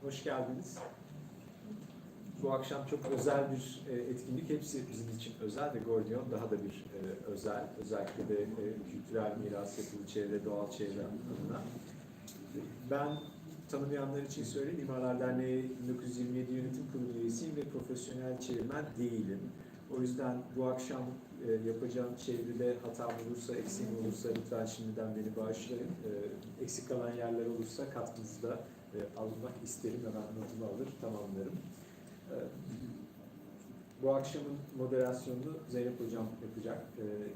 Hoş geldiniz. Bu akşam çok özel bir etkinlik. Hepsi bizim için özel de Gordion daha da bir özel. Özellikle de kültürel miras, yapılı çevre, doğal çevre adına. Ben tanımayanlar için söyleyeyim. Mimarlar Derneği 1927 Yönetim Kurulu üyesiyim ve profesyonel çevirmen değilim. O yüzden bu akşam yapacağım çeviride hatam olursa, eksiğim olursa lütfen şimdiden beni bağışlayın. Eksik kalan yerler olursa katkınızı da almak isterim. Hemen notumu alır, tamamlarım. Bu akşamın moderasyonunu Zeynep Hocam yapacak.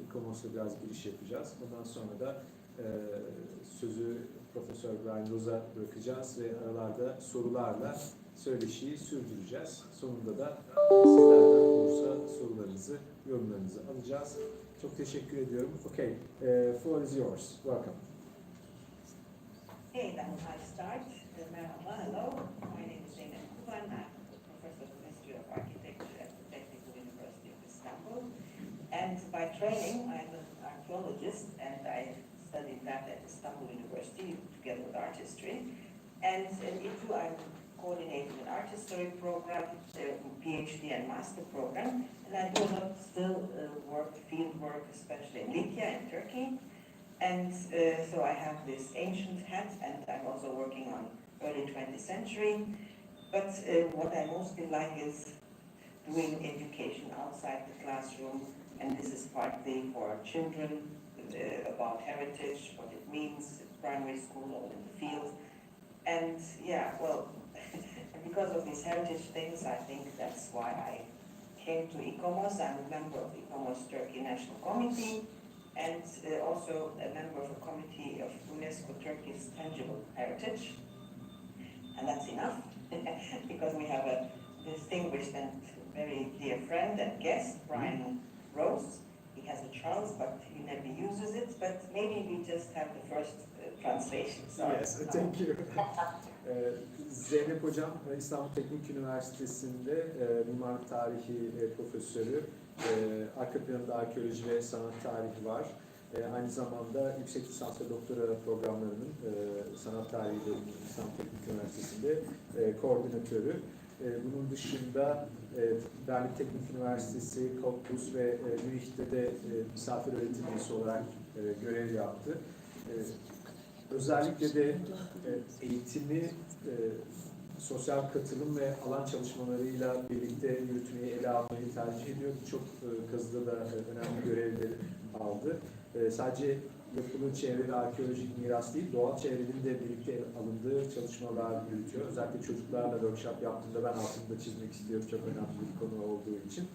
İKOMOS'la biraz giriş yapacağız. Ondan sonra da sözü Profesör Brian Rose'a bırakacağız ve aralarda sorularla söyleşiyi sürdüreceğiz. Sonunda da sizlerden olursa sorularınızı, yorumlarınızı alacağız. Çok teşekkür ediyorum. Okay, floor is yours. Welcome. Hey, then I start. Merhaba, hello. My name is Zeynep Kuban. I'm professor of History of Architecture at the Technical University of Istanbul. And by training, I'm an archaeologist, and I studied that at Istanbul University together with art history. And in ITU, I'm coordinating an art history program, PhD and master program, and I do a lot still work, field work, especially in Likya in Turkey. And so I have this ancient hat, and I'm also working on early 20th century. But what I mostly like is doing education outside the classroom, and this is partly for children about heritage, what it means, primary school or in the field. And yeah, well, because of these heritage things, I think that's why I came to IKOMOS. I'm a member of IKOMOS Turkey National Committee, and also a member of a committee of UNESCO Turkey's Tangible Heritage. And that's enough, because we have a distinguished and very dear friend and guest, Brian Rose. He has a Charles, but he never uses it, but maybe we just have the first translation. Sorry. Yes, thank you. Zeynep Hocam, İstanbul Teknik Üniversitesi'nde mimarlık tarihi profesörü. Arka planında arkeoloji ve sanat tarihi var. Aynı zamanda yüksek lisans ve doktora programlarının sanat tarihi bölümü İstanbul Teknik Üniversitesi'nde koordinatörü. Bunun dışında Berlin Teknik Üniversitesi, Cottbus ve Münih'te de misafir öğretim üyesi olarak görev yaptı. Özellikle de eğitimi sosyal katılım ve alan çalışmalarıyla birlikte yürütmeyi ele almayı tercih ediyor. Birçok kazıda da önemli görevleri aldı. Sadece yapılı çevre ve arkeolojik miras değil, doğal çevrenin de birlikte alındığı çalışmalar yürütüyor. Özellikle çocuklarla workshop yaptığımda ben altında çizmek istiyorum. Çok önemli bir konu olduğu için.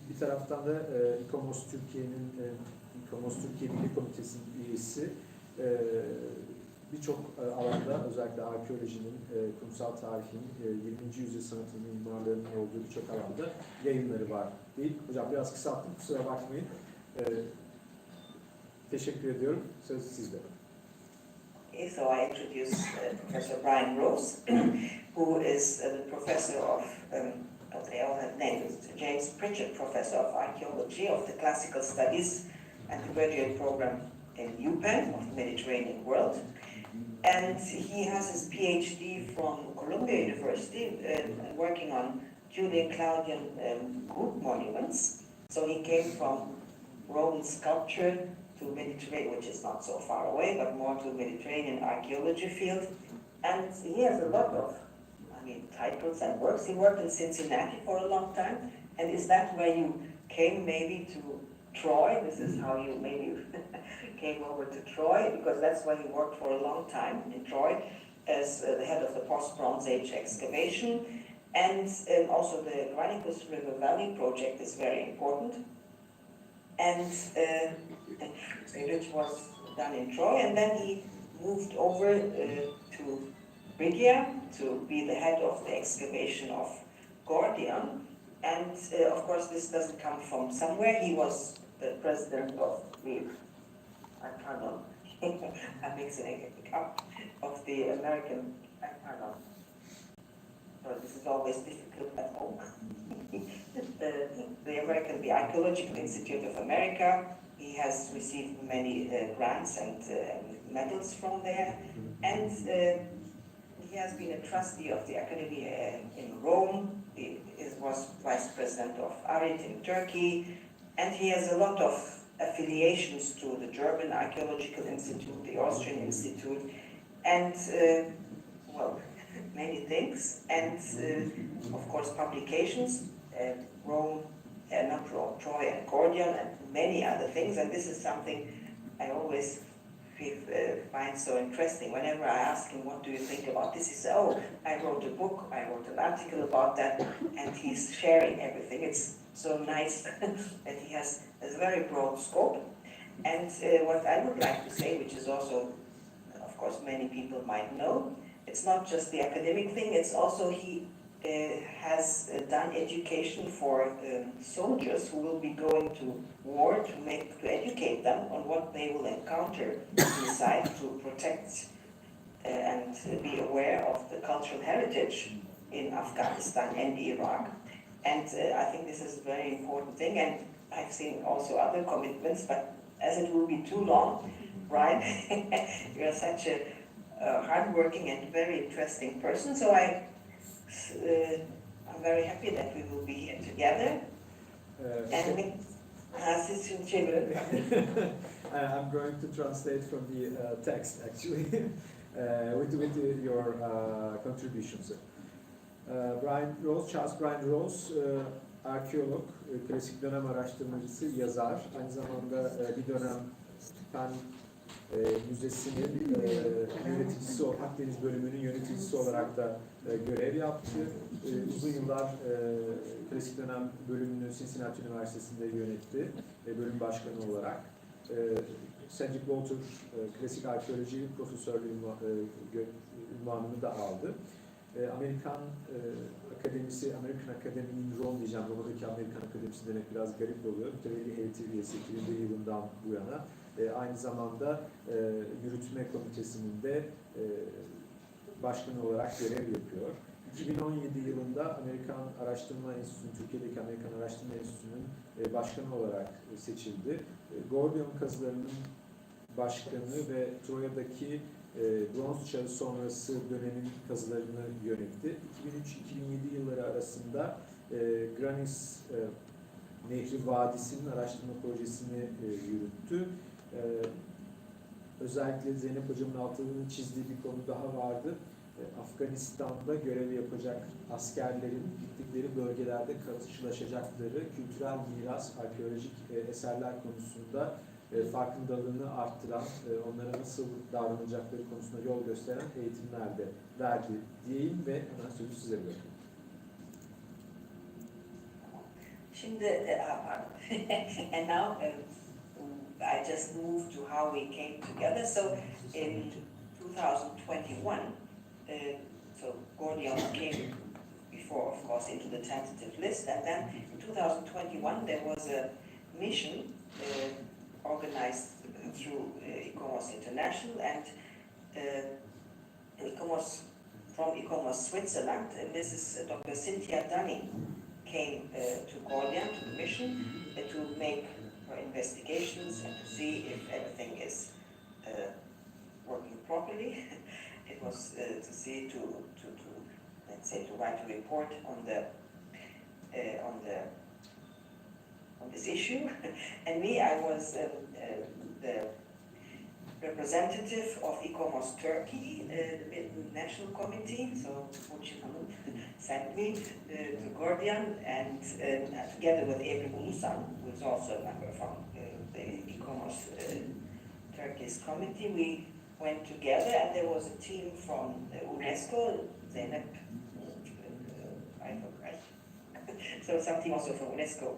Bir taraftan da İKOMOS Türkiye Milli Komitesi'nin üyesi. Birçok alanda, özellikle arkeolojinin, kurumsal tarihin, 20. yüzyıl sanatının, mimarlarının olduğu birçok alanda yayınları var değil. Hocam biraz kısalttım, kusura bakmayın. Teşekkür ediyorum. Söz sizde. Okay, so I introduce Professor Brian Rose, who is the professor of, okay, I'll have names, James Pritchett Professor of Archaeology of the Classical Studies and the graduate program in UPenn of the Mediterranean world. And he has his PhD from Columbia University, working on Julian-Claudian group monuments. So he came from Roman sculpture to Mediterranean, which is not so far away, but more to Mediterranean archaeology field. And he has a lot of, titles and works. He worked in Cincinnati for a long time. And is that where you came maybe to Troy? This is how you maybe came over to Troy, because that's where he worked for a long time in Troy as the head of the post-Bronze Age excavation. And also the Granicus River Valley project is very important. And which was done in Troy, and then he moved over to Phrygia to be the head of the excavation of Gordion. And of course, this doesn't come from somewhere. He was the president of the, I'm mixing it up, of the American, so this is always difficult at home. The Archaeological Institute of America. He has received many grants and medals from there. And he has been a trustee of the Academy in Rome. He was vice president of ARIT in Turkey, and he has a lot of affiliations to the German Archaeological Institute, the Austrian Institute, and well, many things, and of course publications, Rome, not Rome, Troy and Gordion, and many other things. And this is something I always find so interesting. Whenever I ask him, what do you think about this? He says, oh, I wrote a book, I wrote an article about that, and he's sharing everything. It's so nice that he has a very broad scope. And what I would like to say, which is also, of course, many people might know, it's not just the academic thing, it's also he has done education for soldiers who will be going to war to educate them on what they will encounter inside, to protect and be aware of the cultural heritage in Afghanistan and Iraq. And I think this is a very important thing, and I've seen also other commitments, but as it will be too long, right? You're such a hardworking and very interesting person, so I'm very happy that we will be here together. And I'm going to translate from the text, actually, with your contributions. Charles Brian Rose, arkeolog, klasik dönem araştırmacısı, yazar. Aynı zamanda bir dönem Fen Müzesi'nin yöneticisi, Akdeniz bölümünün yöneticisi olarak da görev yaptı. Uzun yıllar klasik dönem bölümünü Cincinnati Üniversitesi'nde yönetti, bölüm başkanı olarak. Cedric Walter klasik arkeoloji profesörlüğü unvanını da aldı. Amerikan Akademisi, American Academy in Rome diyeceğim, Roma'daki Amerikan Akademisi demek biraz garip oluyor. Mütevelli heyeti üyesi 2001 yılından bu yana. Aynı zamanda yürütme komitesinin de başkanı olarak görev yapıyor. 2017 yılında Amerikan Araştırma Enstitüsü'nün, Türkiye'deki Amerikan Araştırma Enstitüsü'nün başkanı olarak seçildi. Gordion kazılarının başkanı ve Troya'daki Bronz Çağı sonrası dönemin kazılarını yönetti. 2003-2007 yılları arasında Granis Nehri Vadisi'nin araştırma projesini yürüttü. Özellikle Zeynep Hocam'ın altını çizdiği bir konu daha vardı. Afganistan'da görev yapacak askerlerin gittikleri bölgelerde karşılaşacakları kültürel miras, arkeolojik eserler konusunda farkındalığını arttıran, onlara nasıl davranacakları konusunda yol gösteren eğitimler de verdi diyeyim ve hemen sözü size bırakayım. Şimdi, and now I just moved to how we came together. So in 2021, so Gordion came before, of course, into the tentative list, and then in 2021 there was a mission organized through ICOMOS International and from ICOMOS Switzerland, and this is Dr. Cynthia Dunning came to Gordion, to the mission, to make her investigations and to see if everything is working properly. It was to see, let's say, to write a report on this issue. And me, I was the representative of ICOMOS Turkey, the National Committee, so sent me to Gordion, and together with Ebru Ulusan, who is also a member from the ICOMOS Turkey's committee, we went together, and there was a team from UNESCO, Zeynep, I forgot. So some team also from UNESCO.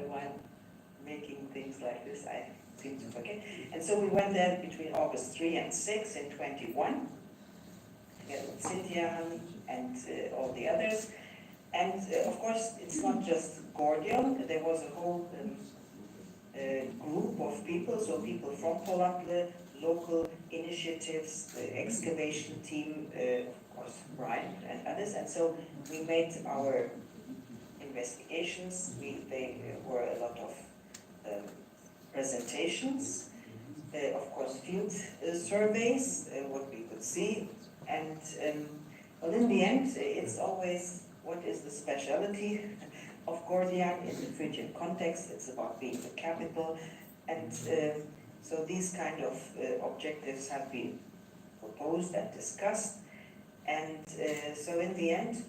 While making things like this, I seem to forget. And so we went there between August 3 and 6 in 21, together with Cynthia and all the others. And of course, it's not just Gordion. There was a whole group of people, so people from Polakle, local initiatives, the excavation team, of course, Brian and others. And so we made our investigations. There were a lot of presentations, of course, field surveys, what we could see. And well, in the end, it's always what is the speciality of Gordion in the Phrygian context. It's about being the capital. And so these kind of objectives have been proposed and discussed. And so in the end,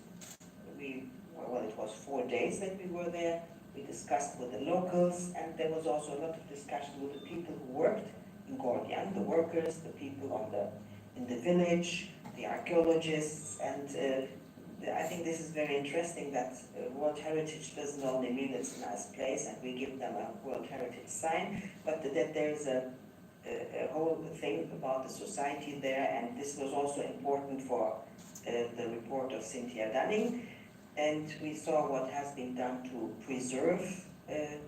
well, it was 4 days that we were there. We discussed with the locals, and there was also a lot of discussion with the people who worked in Gordion, the workers, the people in the village, the archaeologists, and I think this is very interesting that World Heritage doesn't only mean it's a nice place and we give them a World Heritage sign, but that there's a whole thing about the society there, and this was also important for the report of Cynthia Dunning. And we saw what has been done to preserve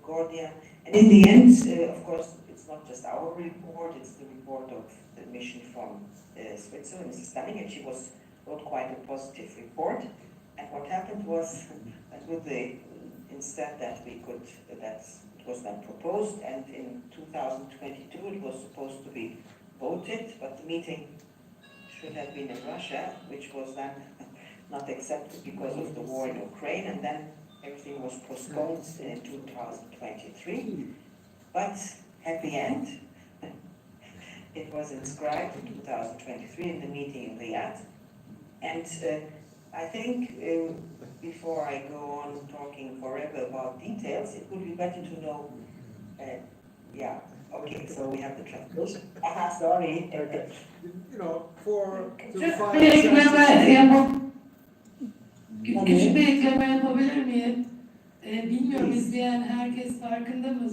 Gordion. And in the end, of course, it's not just our report, it's the report of the mission from Switzerland, Mrs. Dunning, and she wrote quite a positive report. And what happened was that instead that it was then proposed, and in 2022 it was supposed to be voted, but the meeting should have been in Russia, which was then not accepted because of the war in Ukraine, and then everything was postponed in 2023. But happy end, it was inscribed in 2023 in the meeting in Riyadh. And I think before I go on talking forever about details, it would be better to know, yeah, okay, so we have the translation. Sorry. Okay. You know, to Çok find bir ekleme Tabii. küçük bir ekleme yapabilir miyim? Bilmiyorum, izleyen herkes farkında mı?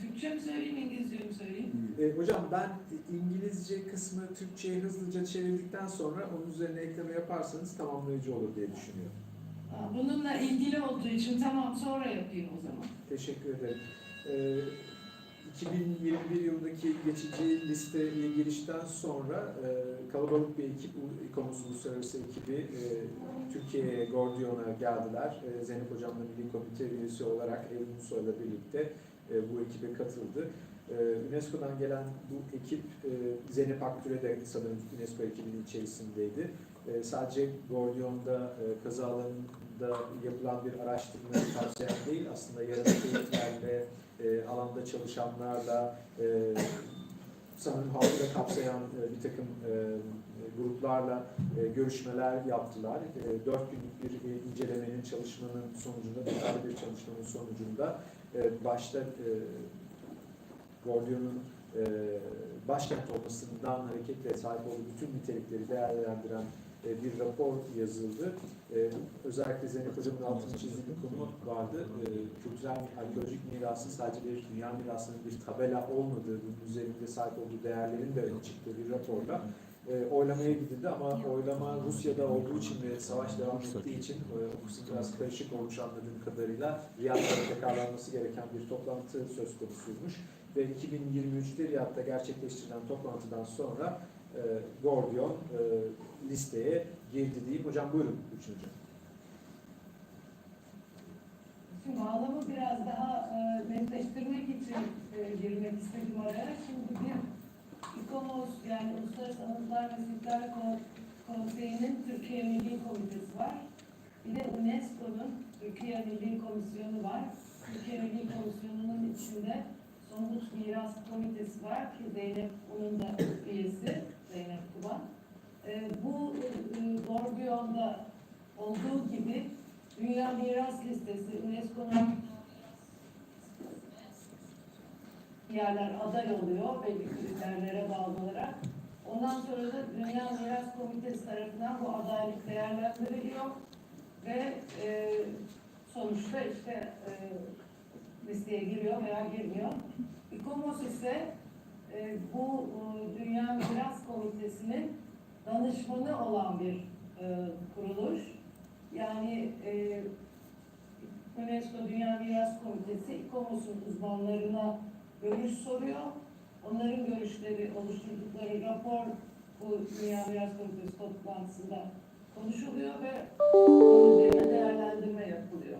Türkçe mi söyleyeyim, İngilizce mi söyleyeyim? Hocam ben İngilizce kısmı Türkçe'ye hızlıca çevirdikten sonra onun üzerine ekleme yaparsanız tamamlayıcı olur diye düşünüyorum. Bununla ilgili olduğu için tamam, sonra yapayım o zaman. Teşekkür ederim. 2021 yılındaki geçici listeye girişten sonra kalabalık bir ekip, İKOMOS Uluslararası ekibi Türkiye'ye, Gordion'a geldiler. Zeynep Hocam'la Milli Komite üyesi olarak Evin Ulusoy'la birlikte bu ekibe katıldı. UNESCO'dan gelen bu ekip, Zeynep Aktür'e de sanırım UNESCO ekibinin içerisindeydi. Sadece Gordion'da kazalarında yapılan bir araştırmayı tavsiyen değil, aslında yaratıcılarla, alanda çalışanlarla, sanırım halkı da kapsayan bir takım gruplarla görüşmeler yaptılar. 4 günlük bir incelemenin, çalışmanın sonucunda, detaylı bir çalışmanın sonucunda başta Gordion'un başkent olmasından hareketle sahip olduğu bütün nitelikleri değerlendiren bir rapor yazıldı. Özellikle Zeynep Hocam'ın altını çizdiği bir konu vardı. Kültürel arkeolojik mirasın sadece bir dünya mirasının bir tabela olmadığı, bunun üzerinde sahip olduğu değerlerin de öne çıktığı bir raporla oylamaya gidildi, ama oylama Rusya'da olduğu için ve savaş devam ettiği için o kısım biraz karışık olmuş anladığım kadarıyla. Riyad'da tekrarlanması gereken bir toplantı söz konusuymuş ve 2023'te Riyad'da gerçekleştirilen toplantıdan sonra Gordion listeye girdi diyeyim. Hocam buyurun. Üçüncü. Şimdi bağlamı biraz daha netleştirmek için girmek istedim araya. Şimdi bir İKOMOS, yani Uluslararası Anıtlar ve Sitler Konseyi'nin Türkiye Milli Komitesi var. Bir de UNESCO'nun Türkiye Milli Komisyonu var. Türkiye Milli Komisyonu'nun içinde Somut Miras Komitesi var ki Zeynep onun da üyesi, Zeynep Kuban. Bu Gordion'da olduğu gibi Dünya Miras Listesi, UNESCO'nun yerler aday oluyor belli kriterlere bağlı olarak. Ondan sonra da Dünya Miras Komitesi tarafından bu adaylık değerlendiriliyor ve sonuçta işte listeye giriyor veya girmiyor. İKOMOS ise bu Dünya Miras Komitesi'nin danışmanı olan bir kuruluş. Yani UNESCO Dünya Miras Komitesi İKOMOS'un uzmanlarına görüş soruyor. Onların görüşleri, oluşturdukları rapor bu Dünya Miras Komitesi toplantısında konuşuluyor ve onun üzerine değerlendirme yapılıyor.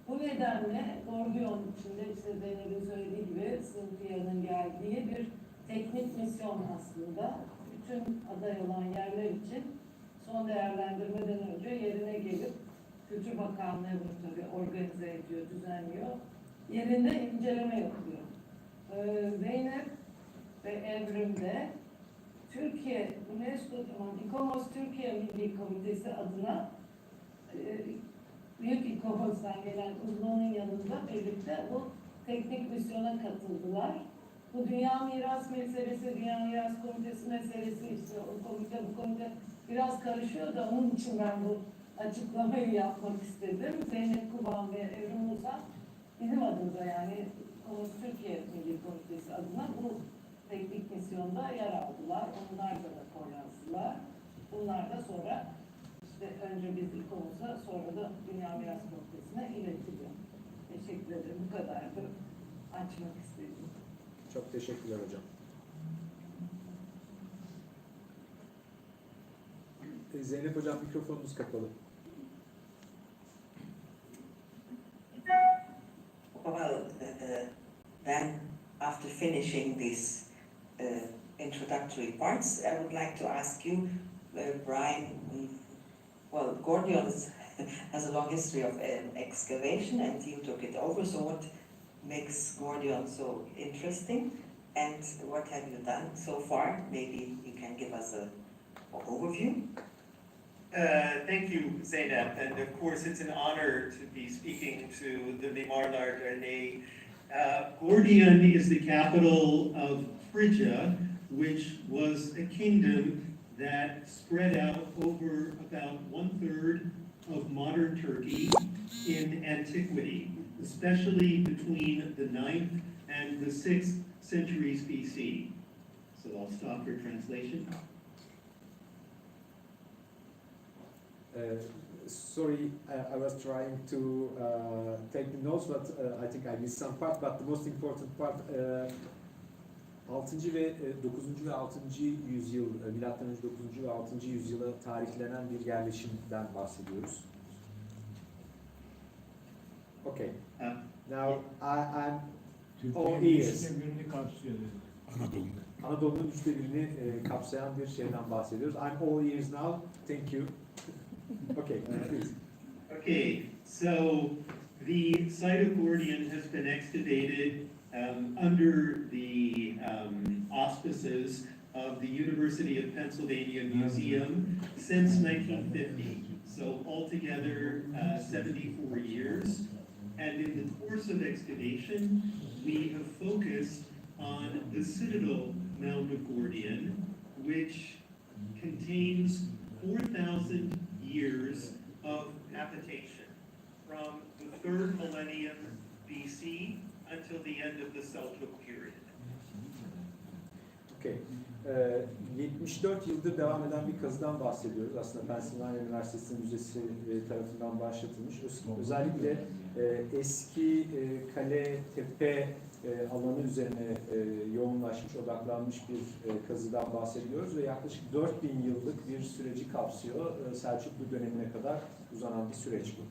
Bu nedenle Gordion içinde işte Zeynep'in söylediği gibi Cynthia'nın geldiği bir teknik misyon aslında. Bütün aday olan yerler için son değerlendirmeden önce yerine gelip Kültür Bakanlığı bunu tabii organize ediyor, düzenliyor. Yerinde inceleme yapıyor. Zeynep ve Evrim'de Türkiye, UNESCO, İKOMOS Türkiye Milli Komitesi adına Büyük İKOMOS'tan gelen uzmanın yanında birlikte bu teknik misyona katıldılar. Bu Dünya Miras meselesi, Dünya Miras Komitesi meselesi, işte o komite, bu komite biraz karışıyor da onun için ben bu açıklamayı yapmak istedim. Zeynep, Kuban ve Evrim Musa bizim adımıza, yani İKOMOS Türkiye Milli Komitesi adına bu teknik misyonda yer aldılar. Onlar da rapor yazdılar. Bunlar da sonra işte önce biz İKOMOS'a, sonra da Dünya Miras Komitesi'ne iletiliyor. Teşekkür ederim. Bu kadardı. Açmak istedim. Çok teşekkürler hocam. Zeynep hocam, mikrofonunuz kapalı. Well, then after finishing these introductory parts, I would like to ask you, Brian, well, Gordion has a long history of excavation and you took it over, so what makes Gordion so interesting and what have you done so far? Maybe you can give us an overview. Thank you, Zeynep, and of course it's an honor to be speaking to the Mimarlar Derneği. Gordion is the capital of Phrygia, which was a kingdom that spread out over about 1/3 of modern Turkey in antiquity, especially between the 9th and the 6th centuries BC. So I'll stop for translation. Sorry, I was trying to take the notes, but I think I missed some part. But the most important part, 6. ve 9. ve 6. yüzyıl, milattan önce 9. ve 6. yüzyıla tarihlenen bir yerleşimden bahsediyoruz. Okay. Now I'm all ears. Anadolu'nun 1/3'ünü kapsayan bir şeyden bahsediyoruz. I'm all ears now. Thank you. Okay, please. Okay, so the site of Gordion has been excavated under the auspices of the University of Pennsylvania Museum since 1950. So altogether 74 years. And in the course of excavation, we have focused on the citadel mound of Gordion, which contains 4,000 years of habitation from the 3rd millennium BC until the end of the Seljuk period. Okay. 74 yıldır devam eden bir kazıdan bahsediyoruz. Aslında Pennsylvania Üniversitesi Müzesi tarafından başlatılmış. Özellikle eski kale, tepe alanı üzerine yoğunlaşmış, odaklanmış bir kazıdan bahsediyoruz ve yaklaşık 4000 yıllık bir süreci kapsıyor. Selçuklu dönemine kadar uzanan bir süreç bu.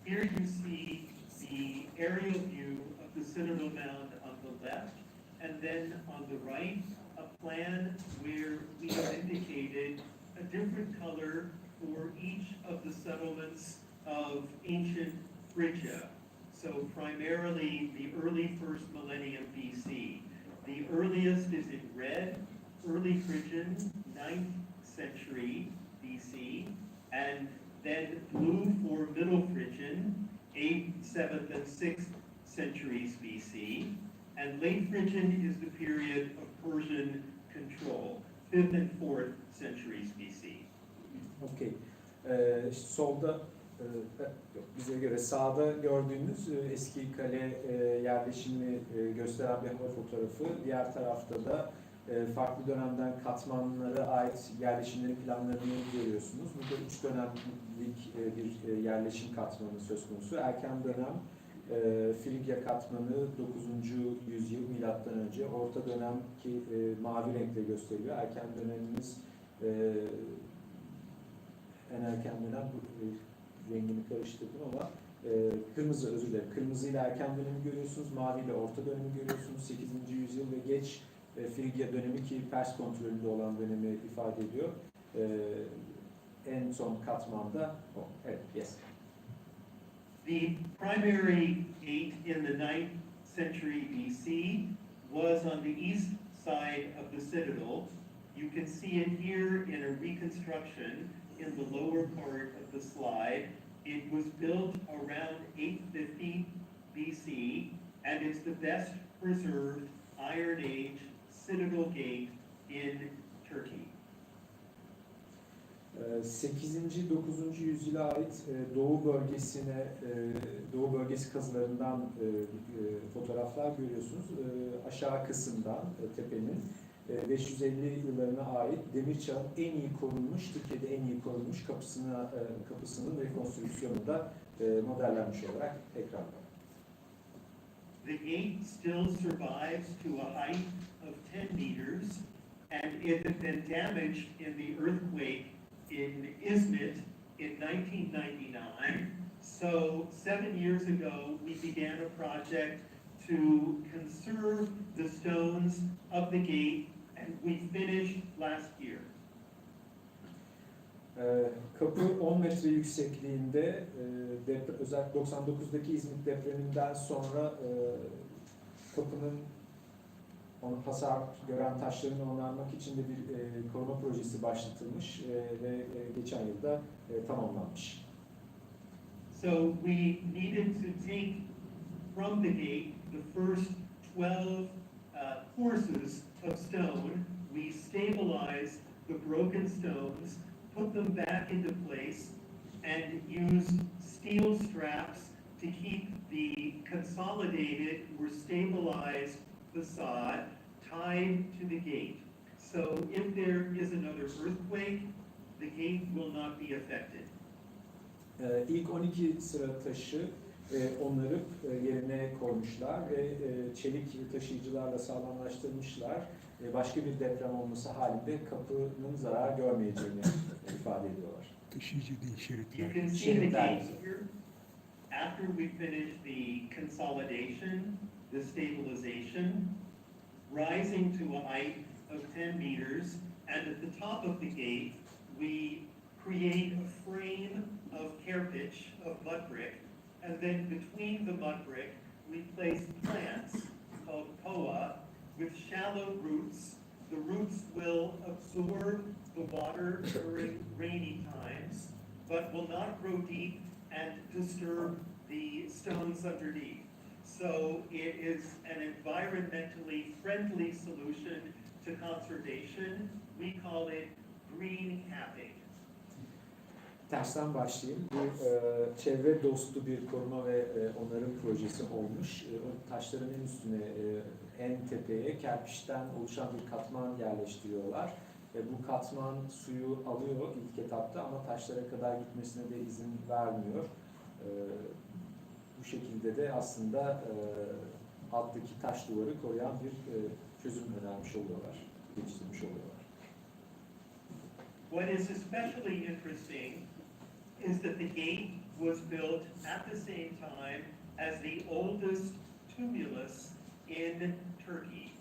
Here you see the aerial view of the citadel mound on the left, and then on the right, a plan where we have indicated a different color for each of the settlements of ancient Phrygia. So primarily the early 1st millennium BC. The earliest is in red, early Phrygian, 9th century BC, and then blue for middle Phrygian, 8th, 7th, and 6th centuries BC. And late Phrygian is the period of Persian control, 5th and 4th centuries BC. Okay. Solda, yok, bize göre sağda gördüğünüz eski kale yerleşimini gösteren bir hava fotoğrafı. Diğer tarafta da farklı dönemden katmanlara ait yerleşimlerin planlarını görüyorsunuz. Burada 3 dönemlik bir yerleşim katmanı söz konusu. Erken dönem Frigya katmanı 9. yüzyıl milattan önce. Orta dönem ki mavi renkle gösteriyor. Erken dönemimiz en erken dönem, rengini karıştırdım ama Kırmızı, özür dilerim. Kırmızı ile erken dönemi görüyorsunuz, mavi ile orta dönemi görüyorsunuz. 8. yüzyıl ve geç Frigya dönemi ki Pers kontrolünde olan dönemi ifade ediyor. En son katmanda, evet, yes. The primary gate in the 9th century BC was on the east side of the citadel. You can see it here in a reconstruction in the lower part of the slide. It was built around 850 BC, and it's the best preserved Iron Age citadel gate in Turkey. 8. 9. yüzyıla ait Doğu bölgesi kazılarından fotoğraflar görüyorsunuz. Aşağı kısımdan tepenin 550 yıllarına ait demir çağın en iyi korunmuş, Türkiye'de en iyi korunmuş kapısının rekonstrüksiyonu da modellenmiş olarak ekranda. The gate still survives to a height of 10 meters, and it had been damaged in the earthquake in Izmit in 1999. So 7 years ago, we began a project to conserve the stones of the gate, and we finished last year. Kapı 10 metre yüksekliğinde, özellikle 99'daki İzmit depreminden sonra kapının hasar gören taşlarını onarmak için de bir koruma projesi başlatılmış ve geçen yılda tamamlanmış. So we needed to take from the gate the first 12 courses of stone. We stabilized the broken stones, put them back into place, and used steel straps to keep the consolidated or stabilized facade tied to the gate. So if there is another earthquake, the gate will not be affected. İlk 12 sıra taşı onarıp yerine koymuşlar ve çelik taşıyıcılarla sağlamlaştırmışlar. Başka bir deprem olması halinde kapının zarar görmeyeceğini ifade ediyorlar. Taşıyıcı değil, şeritler. You can see the gate here. After we finish the consolidation, the stabilization, rising to a height of 10 meters, and at the top of the gate, we create a frame of kerpiç, of mud brick, and then between the mud brick, we place plants called poa with shallow roots. The roots will absorb the water during rainy times, but will not grow deep and disturb the stones underneath. So it is an environmentally friendly solution to conservation. We call it green capping. Tersten başlayayım. Bu çevre dostu bir koruma ve onarım projesi olmuş. O taşların en üstüne, en tepeye kerpiçten oluşan bir katman yerleştiriyorlar. Bu katman suyu alıyor ilk etapta ama taşlara kadar gitmesine de izin vermiyor. Bu şekilde de aslında alttaki taş duvarı koruyan bir çözüm önermiş oluyorlar, geliştirmiş oluyorlar. What is especially interesting is that the gate was built at the same time as the oldest tumulus in Turkey.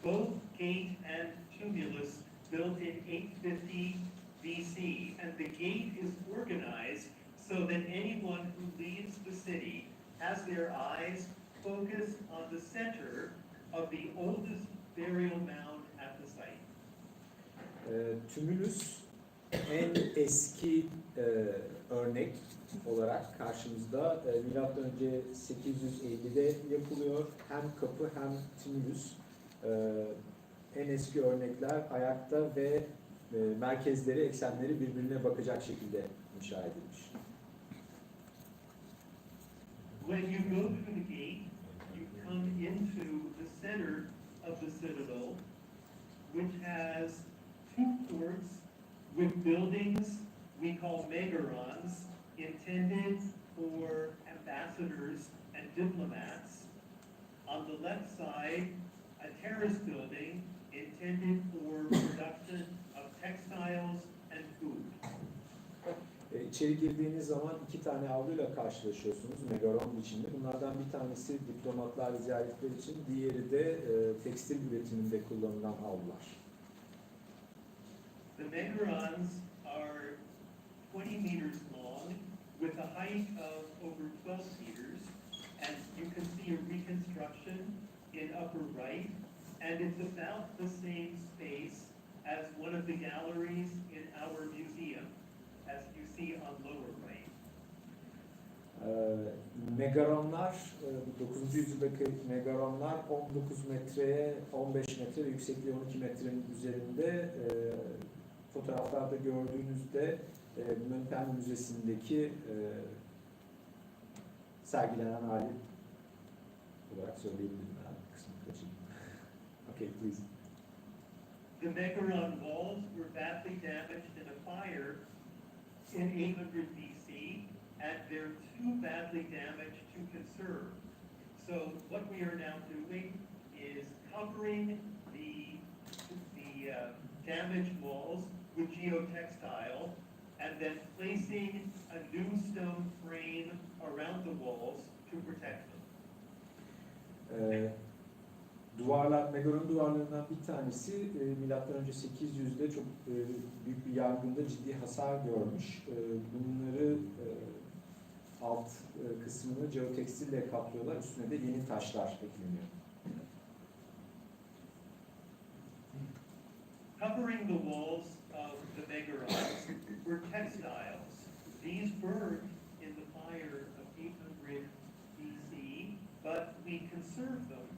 Both gate and tumulus built in 850 BC, and the gate is organized so that anyone who leaves the city has their eyes focused on the center of the oldest burial mound at the site. Tümülüs en eski örnek olarak karşımızda milattan önce 850'de yapılıyor. Hem kapı hem tümülüs en eski örnekler ayakta ve merkezleri, eksenleri birbirine bakacak şekilde inşa edilmiş. When you go through the gate, you come into the center of the citadel, which has two courts with buildings we call megarons, intended for ambassadors and diplomats. On the left side, a terrace building intended for production of textiles and food. İçeri girdiğiniz zaman iki tane avluyla karşılaşıyorsunuz megaron biçimde. Bunlardan bir tanesi diplomatlar ve ziyaretler için, diğeri de tekstil üretiminde kullanılan avlular. The megarons are 20 meters long with a height of over 12 meters, and you can see a reconstruction in upper right, and it's about the same space as one of the galleries in our museum, as you see on lower right. Megaronlar, 9. yüzyıldaki megaronlar 19 metreye 15 metre ve yüksekliği 12 metrenin üzerinde. Fotoğraflarda gördüğünüzde Mönpen Müzesi'ndeki sergilenen hali olarak söyleyebilirim. Yani kısmını kaçırdım. Okay, please. The megaron walls were badly damaged in a fire in 800 BC, and they're too badly damaged to conserve. So what we are now doing is covering the damaged walls with geotextile, and then placing a new stone frame around the walls to protect them. Duvarlar, megaron duvarlarından bir tanesi M.Ö. 800'de çok büyük bir yangında ciddi hasar görmüş. Bunları alt kısmını geotekstille kaplıyorlar, üstüne de yeni taşlar ekleniyor. Covering the walls of the megarons were textiles. These burned in the fire of 800 BC, but we conserved them,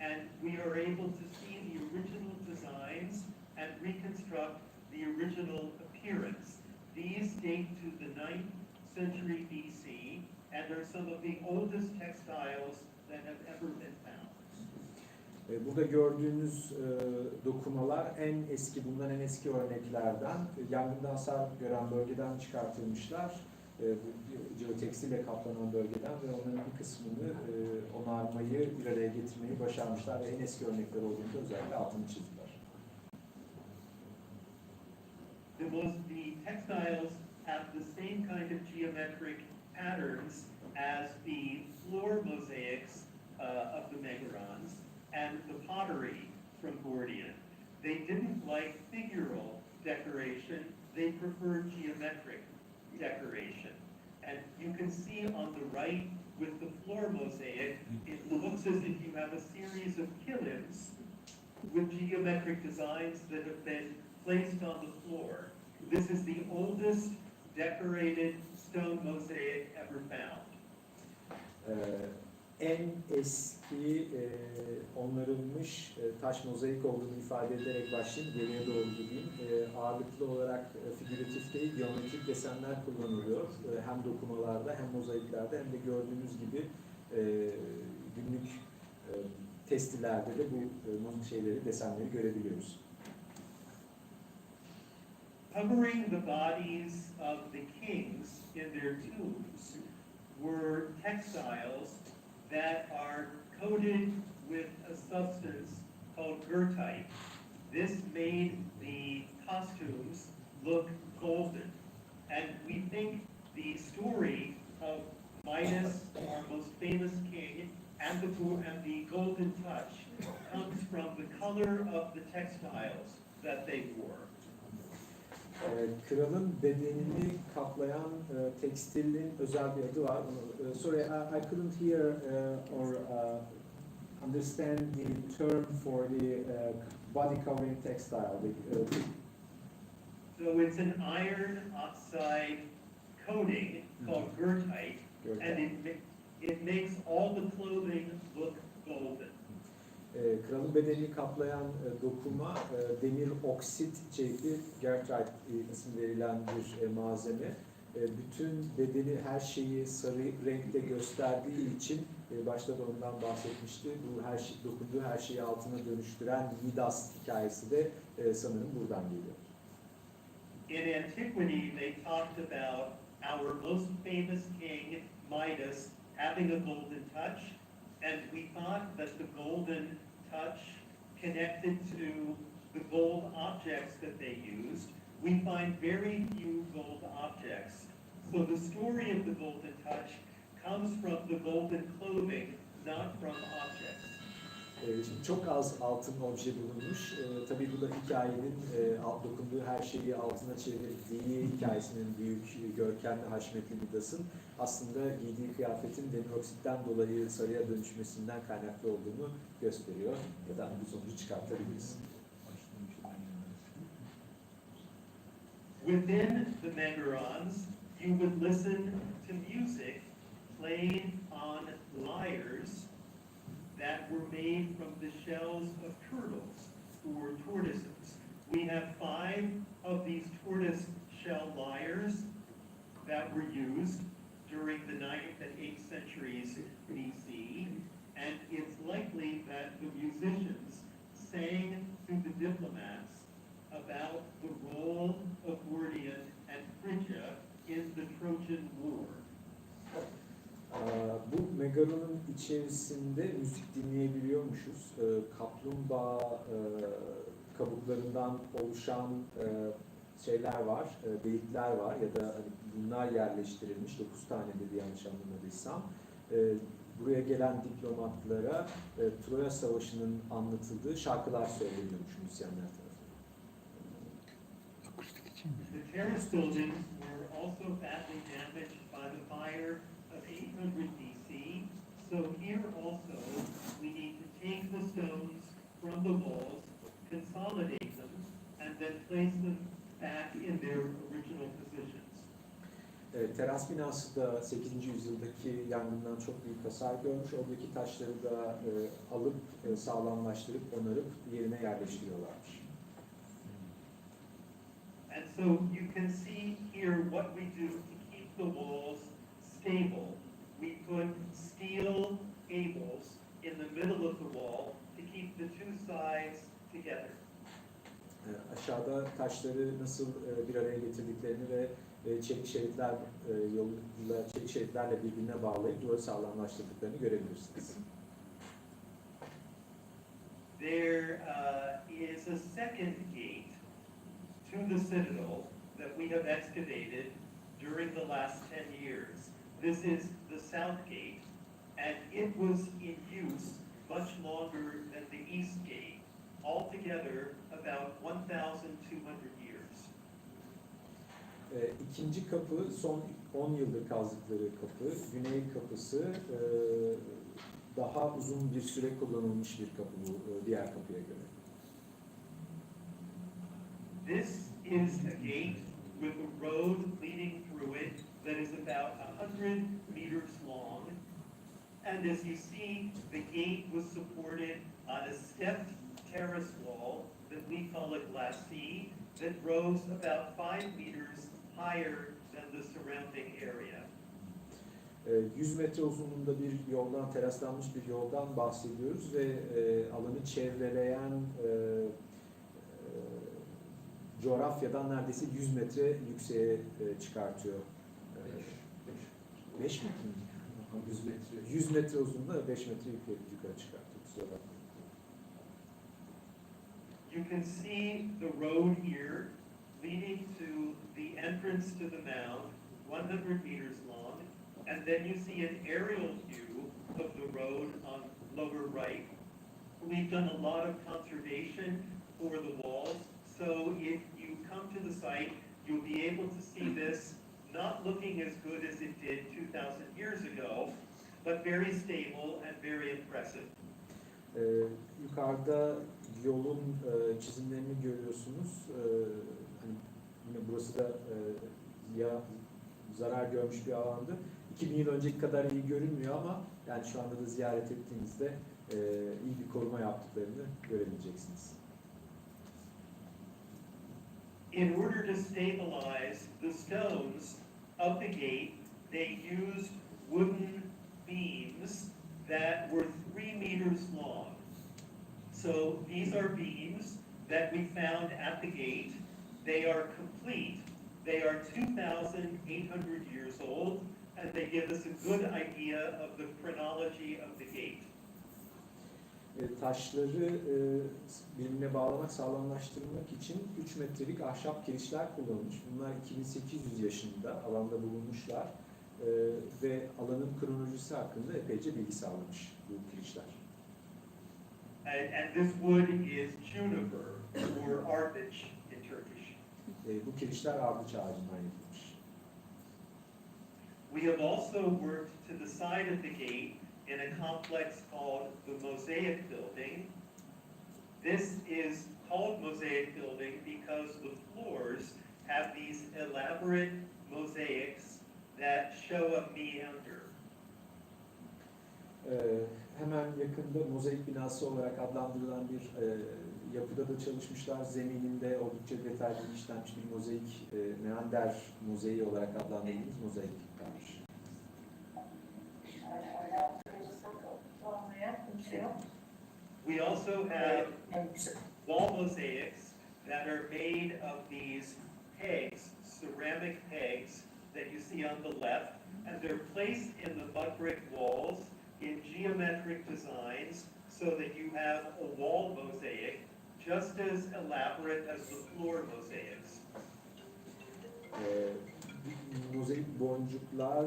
and we are able to see the original designs and reconstruct the original appearance. These date to the 9th century BC and are some of the oldest textiles that have ever been found. Burada gördüğünüz dokumalar bundan en eski örneklerden, yangında hasar gören bölgeden çıkartılmışlar. Geotekstille kaplanan bölgeden ve onların bir kısmını onarmayı, bir araya getirmeyi başarmışlar ve en eski örnekler olduğunda özellikle altını çizdiler. The textiles have the same kind of geometric patterns as the floor mosaics of the megarons and the pottery from Gordion. They didn't like figural decoration, they preferred geometric decoration. And you can see on the right with the floor mosaic, it looks as if you have a series of kilims with geometric designs that have been placed on the floor. This is the oldest decorated stone mosaic ever found. En eski onarılmış taş mozaik olduğunu ifade ederek başlayayım, geriye doğru gideyim. Ağırlıklı olarak figüratif değil, geometrik desenler kullanılıyor. Hem dokumalarda hem mozaiklerde hem de gördüğünüz gibi günlük testilerde de bu desenleri görebiliyoruz. Covering the bodies of the kings in their tombs were textiles that are coated with a substance called goethite. This made the costumes look golden. And we think the story of Midas, our most famous king, and the golden touch comes from the color of the textiles that they wore. Kralın bedenini kaplayan tekstilin özel bir adı var. Sorry, I couldn't hear or understand the term for the body covering textile. So it's an iron oxide coating called goethite, and it makes all the clothing look golden. Kralın bedenini kaplayan dokuma demir oksit içerikli goethite ismi verilen bir malzeme. Bütün bedeni, her şeyi sarı renkte gösterdiği için başta da ondan bahsetmişti. Bu dokunduğu her şeyi altına dönüştüren Midas hikayesi de sanırım buradan geliyor. In antiquity, they talked about our most famous king, Midas, having a golden touch, and we thought that the golden touch connected to the gold objects that they used. We find very few gold objects So the story of the golden touch comes from the golden clothing, not from objects. Şimdi çok az altın obje bulunmuş. Tabii bu da hikayenin dokunduğu her şeyi altına çevirdiği hikayesinin büyük, görkemli, haşmetli Midas'ın aslında giydiği kıyafetin demir oksitten dolayı sarıya dönüşmesinden kaynaklı olduğunu gösteriyor. Ya da bu sonucu çıkartabiliriz. Within the Megarons, you would listen to music played on lyres that were made from the shells of turtles or tortoises. We have 5 of these tortoise shell lyres that were used during the 9th and 8th centuries BC, and it's likely that the musicians sang to the diplomats about the role of Gordion and Phrygia in the Trojan War. Bu megaronun içerisinde müzik dinleyebiliyormuşuz. Kaplumbağa kabuklarından oluşan şeyler var, delikler var ya da hani bunlar yerleştirilmiş, 9 tane dedi yanlış anlamadıysam. Buraya gelen diplomatlara Troya Savaşı'nın anlatıldığı şarkılar söyleniyormuş müzisyenler tarafından. The terrace buildings were also badly damaged by the fire of 800 BC, so here also we need to take the stones from the walls, consolidate them, and then place them back in their original positions. Teras binası da 8. yüzyıldaki yangından çok büyük hasar görmüş. Oradaki taşları da alıp sağlamlaştırıp onarıp yerine yerleştiriyorlarmış. And so you can see here what we do to keep the walls stable. We put steel cables in the middle of the wall to keep the two sides together. Aşağıda taşları nasıl bir araya getirdiklerini ve çelik şeritler yoluyla çelik şeritlerle birbirine bağlayıp duvarı sağlamlaştırdıklarını görebilirsiniz. There is a second gate to the citadel that we have excavated during the last 10 years. This is the south gate, and it was in use much longer than the east gate, altogether about 1,200 years. İkinci kapı son 10 yıldır kazdıkları kapı. Güney kapısı daha uzun bir süre kullanılmış bir kapı bu diğer kapıya göre. This is a gate with a road leading through it that is about 100 meters long. And as you see, the gate was supported on a stepped terrace wall that we call a glacis that rose about 5 meters higher than the surrounding area. 100 metre uzunluğunda bir yoldan, teraslanmış bir yoldan bahsediyoruz ve alanı çevreleyen coğrafyadan neredeyse 100 metre yükseğe çıkartıyor. 5 metre mi? 100 metre. 100 metre uzunluğunda 5 metre yukarı çıkartıyor. Kusura bakmayın. You can see the road here leading to the entrance to the mound, 100 meters long, and then you see an aerial view of the road on lower right. We've done a lot of conservation for the walls, so if you come to the site, you'll be able to see this not looking as good as it did 2,000 years ago, but very stable and very impressive. Yukarıda yolun çizimlerini görüyorsunuz. Hani yine burası da ya zarar görmüş bir alandı. 2000 yıl önceki kadar iyi görünmüyor ama yani şu anda da ziyaret ettiğinizde iyi bir koruma yaptıklarını görebileceksiniz. In order to stabilize the stones of the gate, they used wooden beams that were 3 meters long. So these are beams that we found at the gate. They are complete. They are 2,800 years old, and they give us a good idea of the chronology of the gate. taşları birbirine bağlamak, sağlamlaştırmak için 3 metrelik ahşap kirişler kullanılmış. Bunlar 2800 yaşında alanda bulunmuşlar ve alanın kronolojisi hakkında epeyce bilgi sağlamış bu kirişler. And this wood is juniper or ardiç in Turkish. Bu kirişler ardıç ağacından yapılmış. We have also worked to the side of the gate in a complex called the Mosaic Building. This is called Mosaic Building because the floors have these elaborate mosaics that show a meander. Hemen yakında mozaik binası olarak adlandırılan bir yapıda da çalışmışlar. Zemininde oldukça detaylı işlenmiş bir mozaik, meander mozaiği olarak adlandırdığımız mozaik kalmış. We also have wall mosaics that are made of these pegs, ceramic pegs that you see on the left, and they're placed in the mud brick walls in geometric designs so that you have a wall mosaic just as elaborate as the floor mosaics. Mozaik boncuklar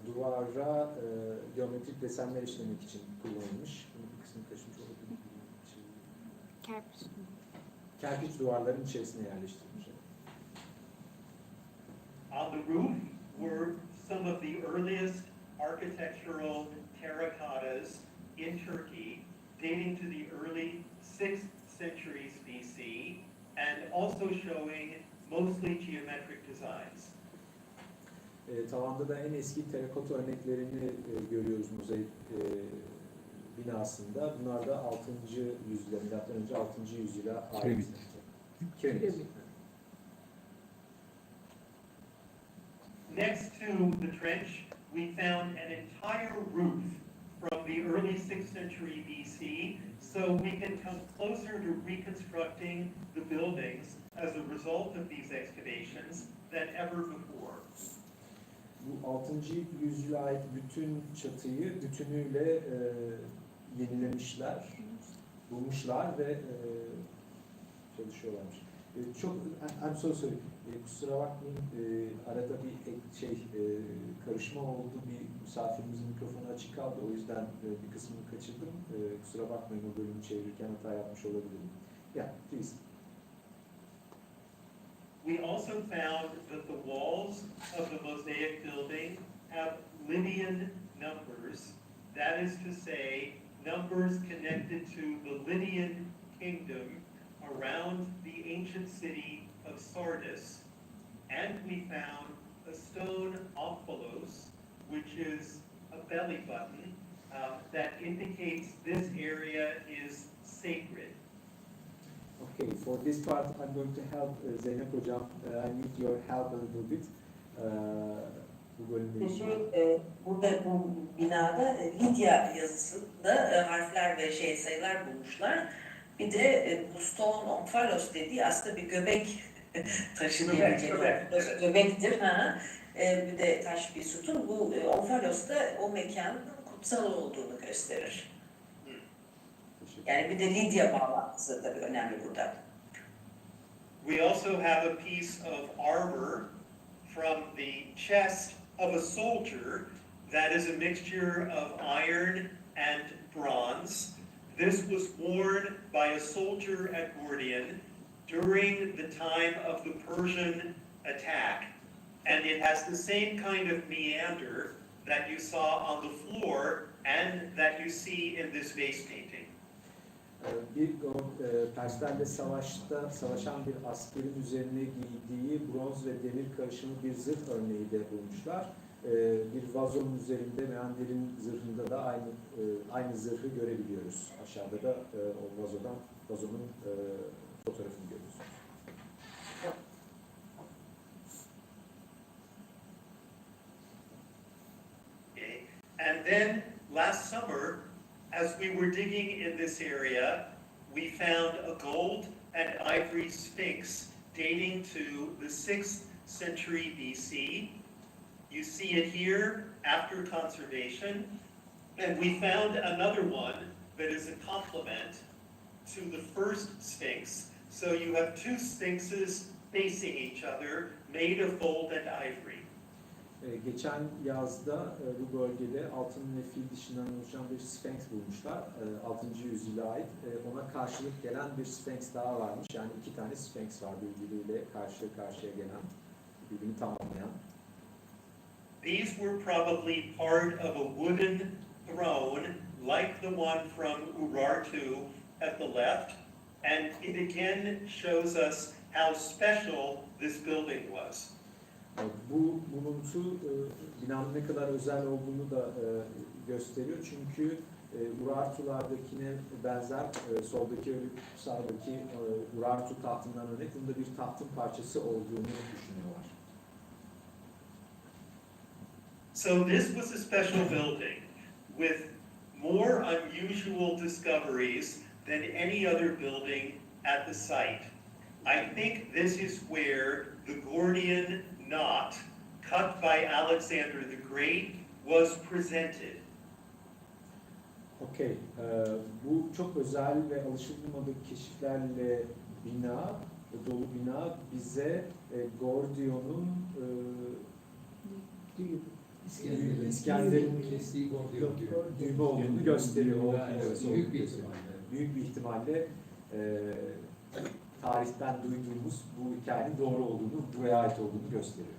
duvara geometrik desenler işlemek için kullanılmış. Bunun bir kısmını kaçmış olabilir. Kerpiç duvarların içerisine yerleştirilmiş. On the roof were some of the earliest architectural terracottas in Turkey, dating to the early 6th centuries BC, and also showing mostly geometric designs. Tavanda da en eski terakota örneklerini görüyoruz mozaik binasında. Bunlar da 6. yüzyıla, milattan önce 6. yüzyıla ait. Kiremit. Next to the trench, we found an entire roof from the early 6th century BC, so we can come closer to reconstructing the buildings as a result of these excavations than ever before. Bu 6. yüzyıla ait bütün çatıyı bütünüyle yenilemişler, bulmuşlar ve çalışıyorlarmış. Çok, I'm so sorry, kusura bakmayın, arada bir karışma oldu, bir misafirimizin mikrofonu açık kaldı, o yüzden bir kısmını kaçırdım. Kusura bakmayın, o bölümü çevirirken hata yapmış olabilirim. Yeah, please. We also found that the walls of the mosaic building have Lydian numbers. That is to say, numbers connected to the Lydian kingdom around the ancient city of Sardis. And we found a stone omphalos, which is a belly button that indicates this area is sacred. Okay, for this part I'm going to help Zeynep Hocam. I need your help a little bit. Bu bölümde Burada bu binada Lidya yazısında harfler ve sayılar bulmuşlar. Bir de bu stone omphalos dediği aslında bir göbek taşı diyebileceğim. Göbektir. Bir de taş bir sütun. Bu omphalos da o mekanın kutsal olduğunu gösterir. Yani bir de Lidya bağlantısı tabii önemli burada. We also have a piece of armor from the chest of a soldier that is a mixture of iron and bronze. This was worn by a soldier at Gordion during the time of the Persian attack. And it has the same kind of meander that you saw on the floor and that you see in this vase painting. Bir Perslerle savaşan bir askerin üzerine giydiği bronz ve demir karışımı bir zırh örneği de bulmuşlar. Bir vazonun üzerinde, meanderin zırhında da aynı zırhı görebiliyoruz. Aşağıda da o vazonun fotoğrafını görüyoruz. And then last summer, as we were digging in this area, we found a gold and ivory sphinx dating to the 6th century BC. You see it here after conservation. And we found another one that is a complement to the first sphinx. So you have two sphinxes facing each other, made of gold and ivory. Geçen yazda bu bölgede altın ve fil dişinden oluşan bir sphinx bulmuşlar. 6. yüzyıla ait. Ona karşılık gelen bir sphinx daha varmış. Yani iki tane sphinx var birbiriyle karşı karşıya gelen, birbirini tamamlayan. These were probably part of a wooden throne, like the one from Urartu at the left, and it again shows us how special this building was. Bu buluntu binanın ne kadar özel olduğunu da gösteriyor. Çünkü Urartulardakine benzer soldaki sağdaki Urartu tahtından örnek bunda bir tahtın parçası olduğunu düşünüyorlar. So this was a special building with more unusual discoveries than any other building at the site. I think this is where the Gordion knot cut by Alexander the Great was presented. Okey. Bu çok özel ve alışılmadık keşiflerle dolu bina bize Gordion'un İskender'in kestiği Gordion diyor. düğme olduğunu gösteriyor. Evet, büyük bir ihtimalle. Büyük bir ihtimalle tarihten duyduğumuz bu hikayenin doğru olduğunu, buraya ait olduğunu gösteriyor.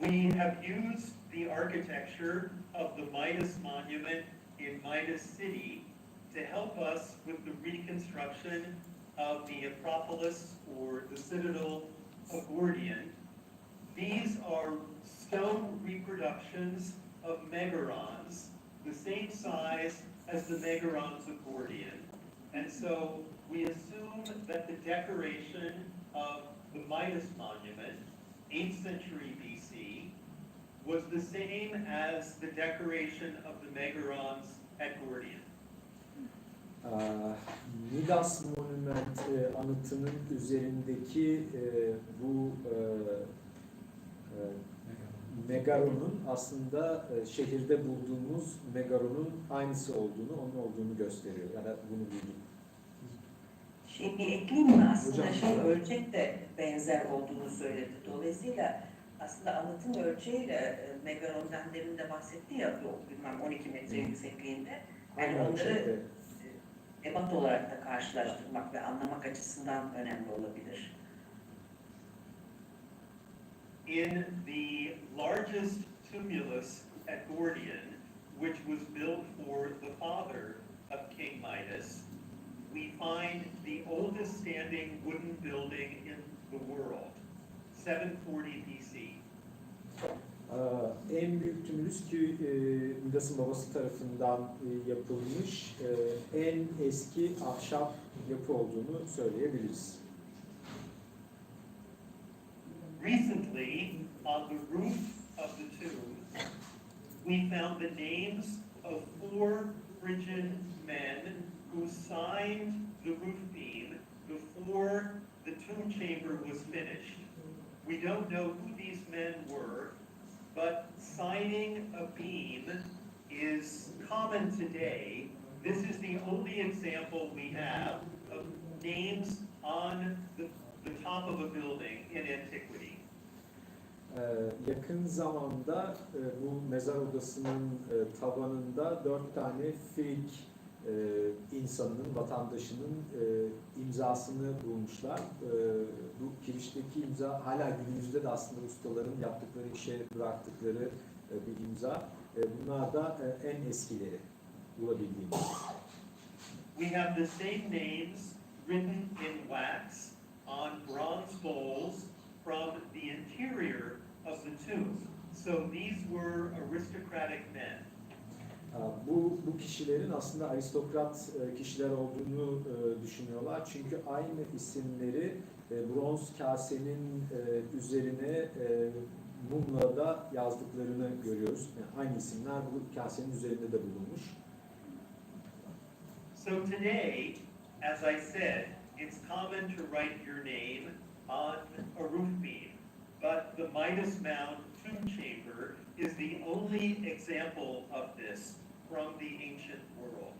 We have used the architecture of the Midas monument in Midas City to help us with the reconstruction of the Acropolis or the Citadel of Gordion. These are stone reproductions of megarons, the same size as the megarons of Gordion. And so we assume that the decoration of the Midas monument, 8th century BC, was the same as the decoration of the megarons at Gordion. Midas Monument anıtının üzerindeki bu megaronun aslında şehirde bulduğumuz megaronun aynısı olduğunu, onun olduğunu gösteriyor. Ya da bunu bulduk. Bir ekleyeyim mi? Aslında Hocam. ölçek de benzer olduğunu söyledi. Dolayısıyla aslında anıtın ölçeğiyle megarondan demin de bahsetti ya, yok bilmem 12 metre yüksekliğinde. Yani Aynı onları ölçekte. ebat olarak da karşılaştırmak ve anlamak açısından önemli olabilir. In the largest tumulus at Gordion, which was built for the father of King Midas, we find the oldest standing wooden building in the world, 740 BC. En büyük tümülüs ki Midas'ın babası tarafından yapılmış en eski ahşap yapı olduğunu söyleyebiliriz. Recently, on the roof of the tomb, we found the names of 4 Phrygian men who signed the roof beam before the tomb chamber was finished. We don't know who these men were, but signing a beam is common today. This is the only example we have of names on the top of a building in antiquity. Yakın zamanda bu mezar odasının tavanında 4 tane Frig insanının, vatandaşının imzasını bulmuşlar. Bu kirişteki imza hala günümüzde de aslında ustaların yaptıkları işe bıraktıkları bir imza. Bunlar da en eskileri bulabildiğimiz. We have the same names written in wax on bronze bowls from the interior of the tomb. So these were aristocratic men. Bu kişilerin aslında aristokrat kişiler olduğunu düşünüyorlar. Çünkü aynı isimleri bronz kasenin üzerine mumla da yazdıklarını görüyoruz. Yani aynı isimler bu kasenin üzerinde de bulunmuş. So today, as I said, it's common to write your name on a roof beam, but the Midas Mound tomb chamber is the only example of this from the ancient world.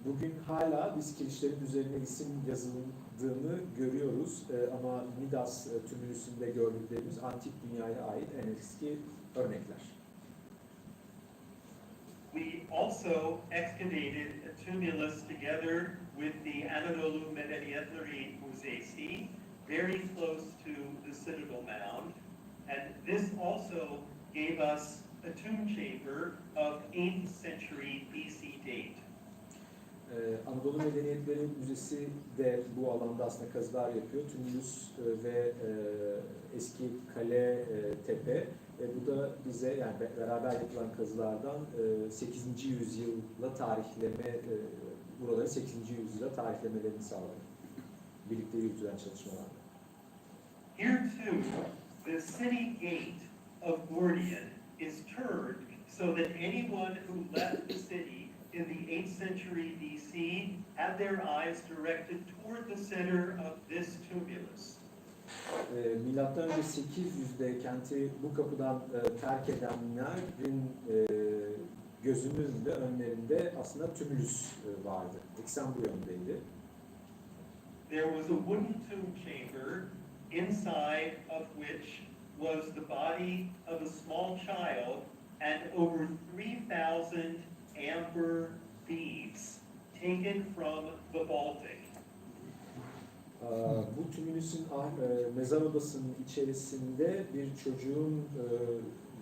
Bugün hala biz kirişlerin üzerine isim yazıldığını görüyoruz. Ama Midas tümülüsünde gördüklerimiz antik dünyaya ait en eski örnekler. We also excavated a tumulus together with the Anadolu Medeniyetleri Müzesi, very close to the Citadel Mound. And this also gave us a tomb chamber of 8th century BC date. Anadolu Medeniyetleri Müzesi de bu alanda aslında kazılar yapıyor. Tümülüs ve eski kale, tepe. Bu da bize yani beraber yapılan kazılardan 8. yüzyılla tarihleme, buraları 8. yüzyıla tarihlemelerini sağladı. Birlikte yürütülen çalışmalarla. Here too, the city gate of Gordion is turned so that anyone who left the city in the 8th century BC had their eyes directed toward the center of this tumulus. Milattan önce 800'de kenti bu kapıdan terk edenlerin gözünün önünde, önlerinde aslında tümülüs vardı. Eksen bu yöndeydi. There was a wooden tomb chamber inside of which was the body of a small child and over 3,000 amber beads taken from the Baltic. Bu tümülüsün mezar odasının içerisinde bir çocuğun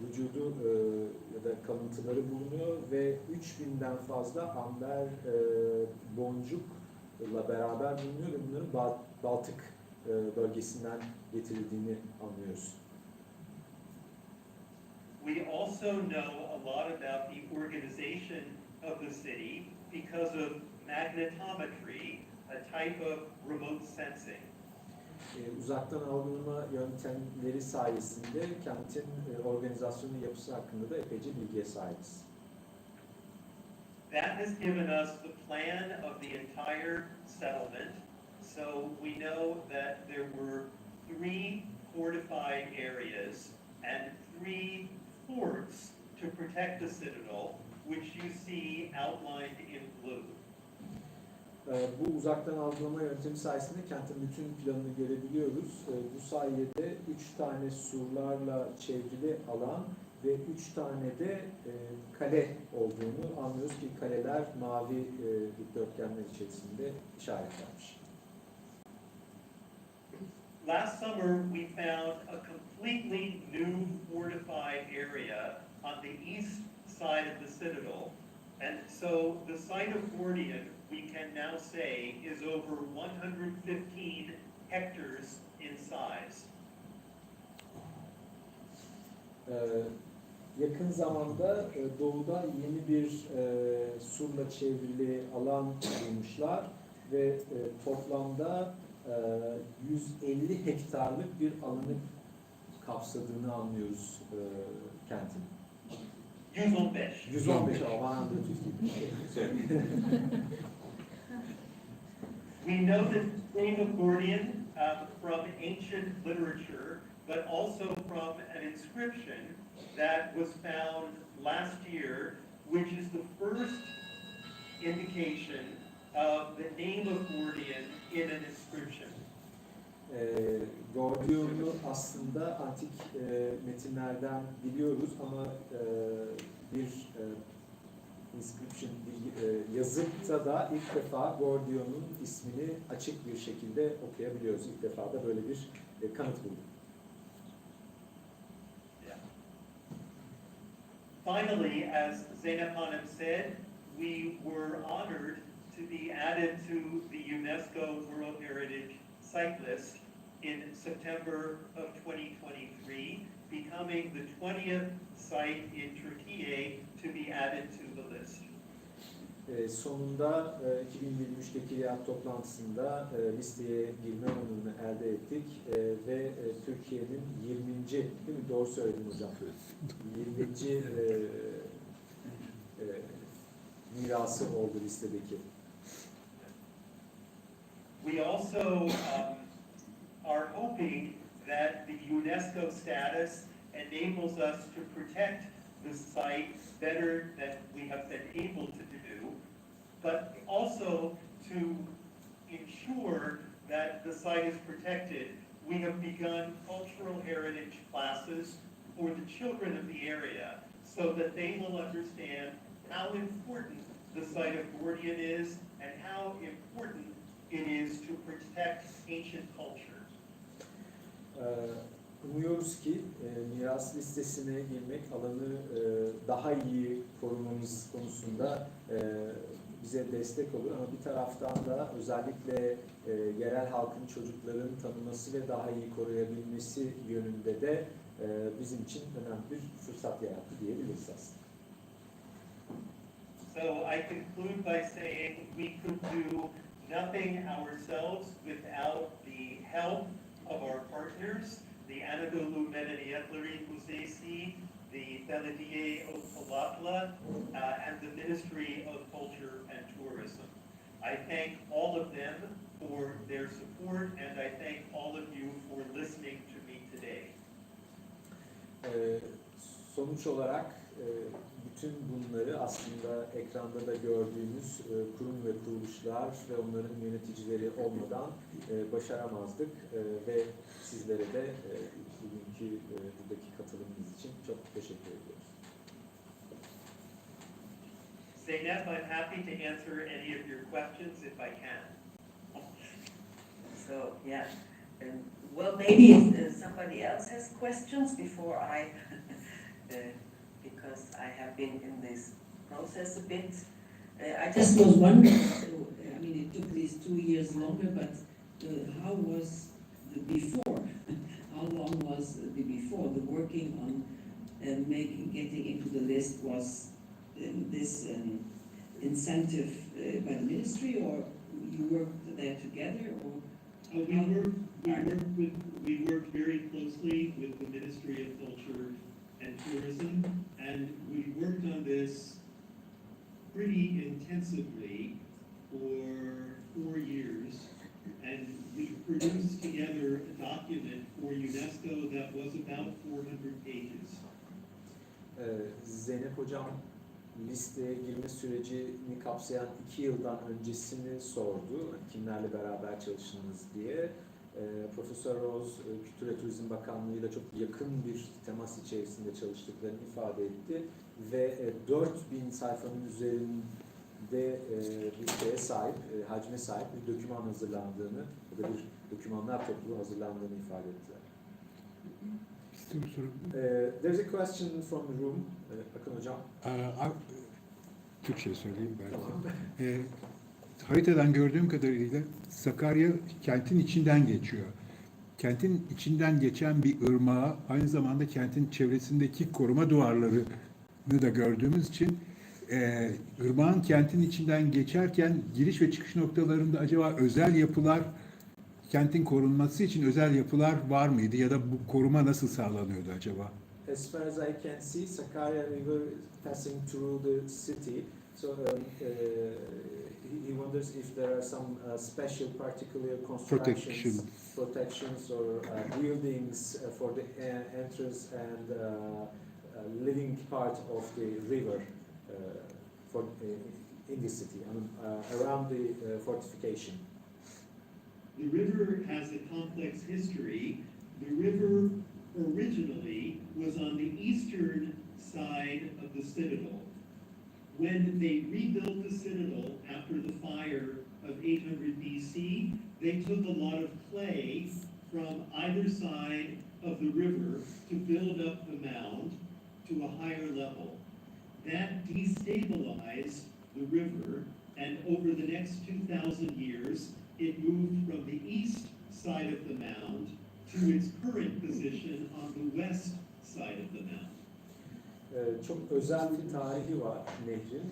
vücudu ya da kalıntıları bulunuyor ve 3000'den fazla amber boncukla beraber bulunuyor ve bunların Baltık bölgesinden getirildiğini anlıyoruz. We also know a lot about the organization of the city because of magnetometry, a type of remote sensing. Uzaktan algılama yöntemleri sayesinde kentin organizasyonu yapısı hakkında da epeyce bilgiye sahibiz. That has given us the plan of the entire settlement. So we know that there were 3 fortified areas and 3 forts to protect the citadel, which you see outlined in blue. Bu uzaktan algılama yöntemi sayesinde kentin bütün planını görebiliyoruz. Bu sayede 3 tane surlarla çevrili alan ve 3 tane de kale olduğunu anlıyoruz ki kaleler mavi dikdörtgenler içerisinde işaretlenmiş. Last summer, we found a completely new fortified area on the east side of the citadel. And so the site of Gordion, we can now say, is over 115 hectares in size. Yakın zamanda doğuda yeni bir surla çevrili alan bulmuşlar ve toplamda 150 hektarlık bir alanı kapsadığını anlıyoruz kentin. 115. 115 We know the name of Gordion from ancient literature, but also from an inscription that was found last year, which is the first indication of the name of Gordion in an inscription. Gordion'u aslında antik metinlerden biliyoruz ama bir inscription, yazıpta da ilk defa Gordion'un ismini açık bir şekilde okuyabiliyoruz. İlk defa da böyle bir kanıt bulduk. Finally, as Zeynep Hanım said, we were honored to be added to the UNESCO World Heritage Site List in September of 2023, becoming the 20th site in Turkey to be added to the list. Sonunda 2023'teki YAD toplantısında listeye girme onurunu elde ettik ve Türkiye'nin 20. değil mi? Doğru söyledim hocam. 20. mirası oldu listedeki. We also are hoping that the UNESCO status enables us to protect the site better than we have been able to do, but also to ensure that the site is protected. We have begun cultural heritage classes for the children of the area so that they will understand how important the site of Gordion is and how important it is to protect ancient culture. Umuyoruz ki miras listesine girmek alanı daha iyi korumamız konusunda bize destek olur ama bir taraftan da özellikle yerel halkın çocukların tanıması ve daha iyi koruyabilmesi yönünde de bizim için önemli bir fırsat yarattı diyebiliriz aslında. So I conclude by saying we could do nothing ourselves without the help of our partners, the Anadolu Medeniyetleri Müzesi, the Belediye of Polatlı, and the Ministry of Culture and Tourism. I thank all of them for their support, and I thank all of you for listening to me today. Sonuç olarak bütün bunları aslında ekranda da gördüğümüz kurum ve kuruluşlar ve onların yöneticileri olmadan başaramazdık ve sizlere de bugünkü buradaki katılımınız için çok teşekkür ediyoruz. Zeynep, I'm happy to answer any of your questions if I can. So, yeah, well, maybe somebody else has questions before I, because I have been in this process a bit. I just was wondering, I mean, it took these 2 years longer, but how was the before? How long was the before? The working on getting into the list was this incentive by the ministry, or you worked there together, or? We worked very closely with the Ministry of Culture and Tourism, and we worked on this pretty intensively for 4 years, and we produced together a document for UNESCO that was about 400 pages. Zeynep Hocam listeye girme sürecini kapsayan 2 yıldan öncesini sordu. Kimlerle beraber çalıştınız diye. Profesör Rose Kültür ve Turizm Bakanlığı ile çok yakın bir temas içerisinde çalıştıklarını ifade etti. Ve 4000 sayfanın üzerinde bir şeye sahip, hacme sahip bir doküman hazırlandığını ya da bir dokümanlar topluluğu hazırlandığını ifade ettiler. There's a question from the room. Akın Hocam. Türkçe söyleyeyim belki. Tamam. Haritadan gördüğüm kadarıyla Sakarya kentin içinden geçiyor. Kentin içinden geçen bir ırmağa aynı zamanda kentin çevresindeki koruma duvarlarını da gördüğümüz için ırmağın kentin içinden geçerken giriş ve çıkış noktalarında acaba özel yapılar, kentin korunması için özel yapılar var mıydı ya da bu koruma nasıl sağlanıyordu acaba? As far as I can see, Sakarya River passing through the city. So he wonders if there are some special particular constructions, protections or buildings for the entrance and living part of the river in the city, around the fortification. The river has a complex history. The river originally was on the eastern side of the citadel. When they rebuilt the citadel after the fire of 800 BC, they took a lot of clay from either side of the river to build up the mound to a higher level. That destabilized the river, and over the next 2,000 years, it moved from the east side of the mound to its current position on the west side of the mound. Çok özel bir tarihi var nehrin.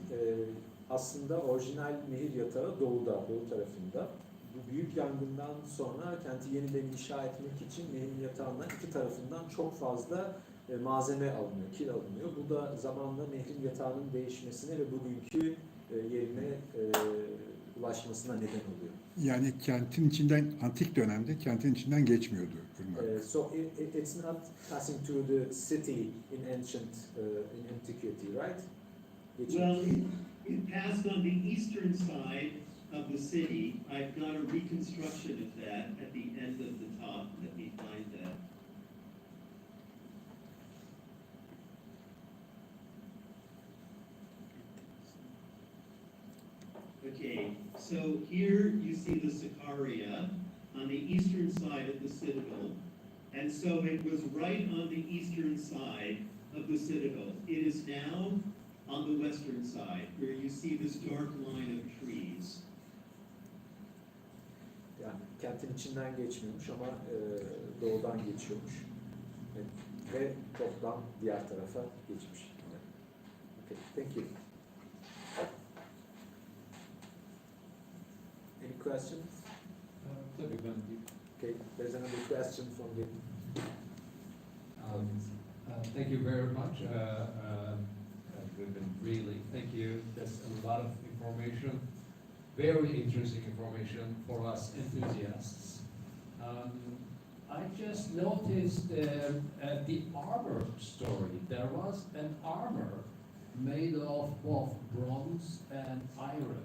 Aslında orijinal nehir yatağı doğu tarafında. Bu büyük yangından sonra kenti yeniden inşa etmek için nehrin yatağından iki tarafından çok fazla malzeme alınıyor, kil alınıyor. Bu da zamanla nehrin yatağının değişmesine ve bugünkü yerine ulaşmasına neden oluyor. Yani kentin içinden, antik dönemde kentin içinden geçmiyordu ırmak. So it's not passing through the city in in antiquity, right? Well, it passed on the eastern side of the city. I've got a reconstruction of that at the end of the top. Let me find that. Okay, so here you see the Sicaria on the eastern side of the citadel. And so it was right on the eastern side of the citadel. It is now on the western side, where you see this dark line of trees. Yani kentin içinden geçmiyormuş ama doğudan geçiyormuş. Ve toplam diğer tarafa geçmiş. Okay, thank you. Any questions? Tabii ben Okay, there's another question from the... thank you very much. We've been really, thank you. That's a lot of information, very interesting information for us enthusiasts. I just noticed the armor story. There was an armor made of both bronze and iron.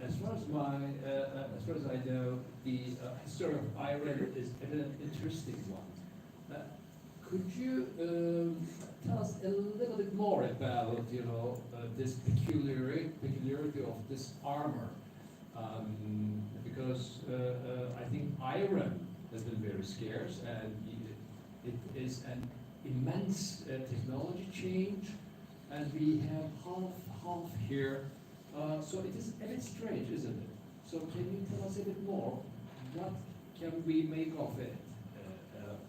As far as I know, the history of iron is an interesting one. Could you tell us a little bit more about, this peculiarity of this armor? Because I think iron has been very scarce, and it is an immense technology change, and we have half here. So it is a bit strange, isn't it? So can you tell us a bit more? What can we make of it,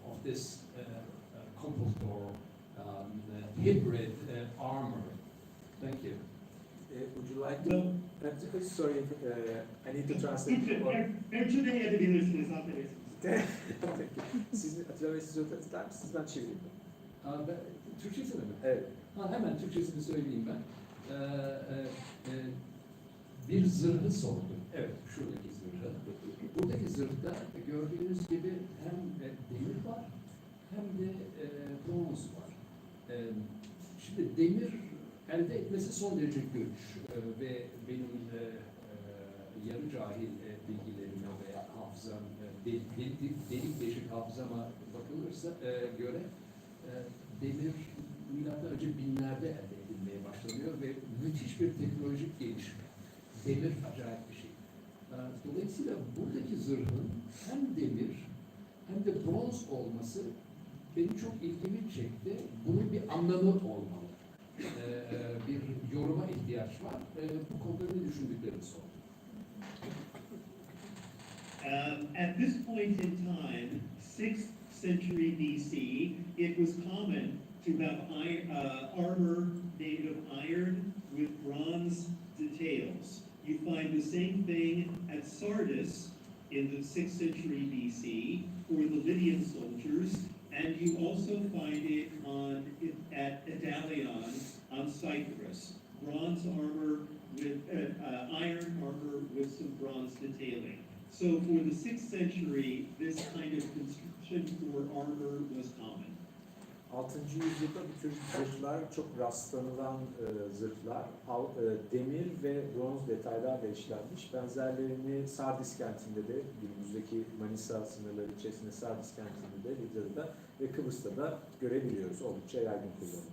of this composite or hybrid armor? Thank you. Would you like to... Sorry, I need to translate. Türkçe'de edebilirsiniz, affedersiniz. Thank you. Siz Atilla Bey, siz özetler misiniz? Ben çevireyim. Türkçesini mi? Evet. Hemen Türkçesini söyleyeyim ben. Bir zırhı sordum. Evet, şuradaki zırhı. Buradaki zırhta gördüğünüz gibi hem demir var hem de bronz var. Şimdi demir elde etmesi son derece güç ve benim yarı cahil bilgilerime veya hafızam, delik deşik hafızama bakılırsa göre demir milattan önce binlerde elde edilmeye başlanıyor ve müthiş bir teknolojik gelişme. Demir acayip bir şey. Dolayısıyla buradaki zırhın hem demir hem de bronz olması benim çok ilgimi çekti. Bunun bir anlamı olmalı. Bir yoruma ihtiyaç var. Bu konuda ne düşündüklerini sordum. At this point in time, 6th century BC, it was common to have armor made of iron with bronze details. You find the same thing at Sardis in the 6th century BC for the Lydian soldiers, and you also find it at Edalion on Cyprus. Bronze armor with iron armor with some bronze detailing. So for the 6th century, this kind of construction for armor was common. 6. yüzyılda bu tür zırhlar çok rastlanılan zırhlar, demir ve bronz detaylarla işlenmiş. Benzerlerini Sardis kentinde de, günümüzdeki Manisa sınırları içerisinde Sardis kentinde de, Lidya'da ve Kıbrıs'ta da görebiliyoruz. Oldukça yaygın kullanılıyor.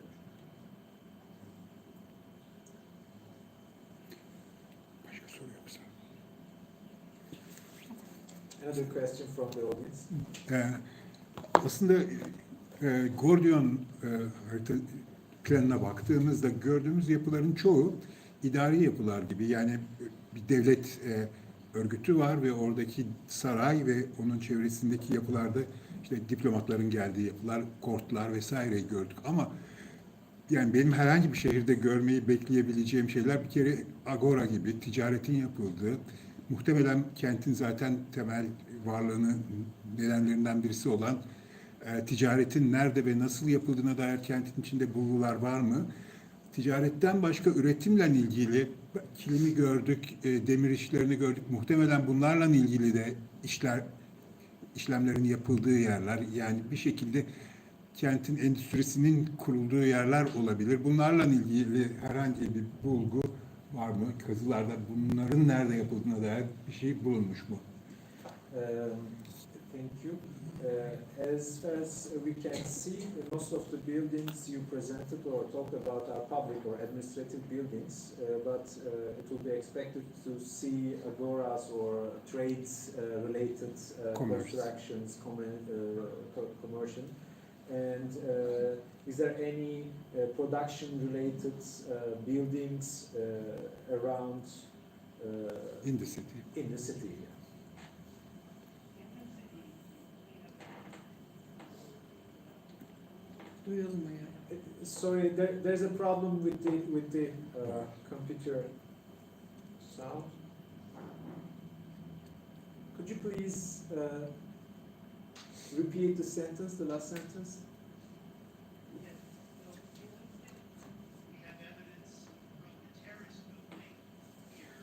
Başka soru yoksa. Another question from the audience. Aslında Gordion harita planına baktığımızda gördüğümüz yapıların çoğu idari yapılar gibi. Yani bir devlet örgütü var ve oradaki saray ve onun çevresindeki yapılarda işte diplomatların geldiği yapılar, kortlar vesaireyi gördük. Ama yani benim herhangi bir şehirde görmeyi bekleyebileceğim şeyler bir kere agora gibi ticaretin yapıldığı, muhtemelen kentin zaten temel varlığını nedenlerinden birisi olan ticaretin nerede ve nasıl yapıldığına dair kentin içinde bulgular var mı? Ticaretten başka üretimle ilgili kilimi gördük, demir işlerini gördük. Muhtemelen bunlarla ilgili de işler işlemlerin yapıldığı yerler, yani bir şekilde kentin endüstrisinin kurulduğu yerler olabilir. Bunlarla ilgili herhangi bir bulgu var mı? Kazılarda bunların nerede yapıldığına dair bir şey bulunmuş mu? Thank you. As far as we can see, most of the buildings you presented or talked about are public or administrative buildings, but it will be expected to see agoras or trades-related Commerce. constructions, commercial. And is there any production-related buildings around In the city. in the city? Duyulmuyor. Sorry, there's a problem with the computer sound. Could you please repeat the sentence, the last sentence? Yes, so we have evidence from the terrace building here,